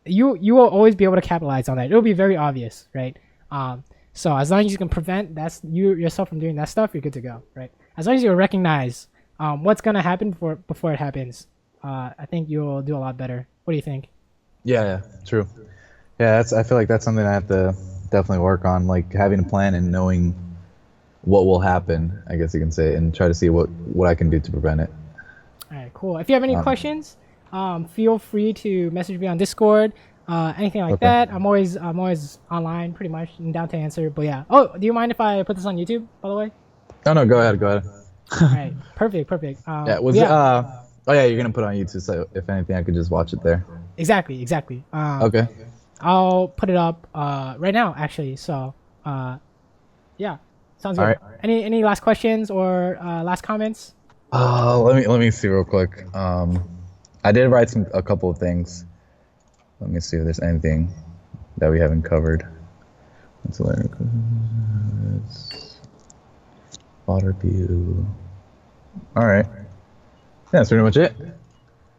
you will always be able to capitalize on that. It'll be very obvious, right? So as long as you can prevent yourself from doing that stuff, you're good to go, right? As long as you recognize what's gonna happen before it happens, I think you'll do a lot better. What do you think? Yeah, true. Yeah, I feel like that's something I have to definitely work on, like having a plan and knowing what will happen, I guess you can say, and try to see what I can do to prevent it. All right, cool. If you have any questions, feel free to message me on Discord, anything like that. I'm always online, pretty much, and down to answer. But yeah. Oh, do you mind if I put this on YouTube, by the way? Oh no, go ahead. All right, perfect. Oh yeah, you're gonna put it on YouTube, so if anything, I could just watch it there. Exactly. Okay. I'll put it up right now, actually. So, yeah, sounds good. Right. Any last questions or last comments? Let me see real quick. I did write a couple of things. Let me see if there's anything that we haven't covered. Water view. All right. Yeah, that's pretty much it.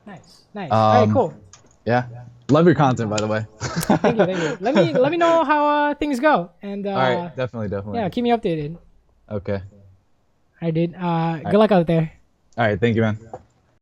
Nice. All right, cool. Yeah. Love your content, by the way. Thank you. Let me know how things go. And all right, definitely. Yeah, keep me updated. Okay. All right, dude. Good luck out there. All right, thank you, man.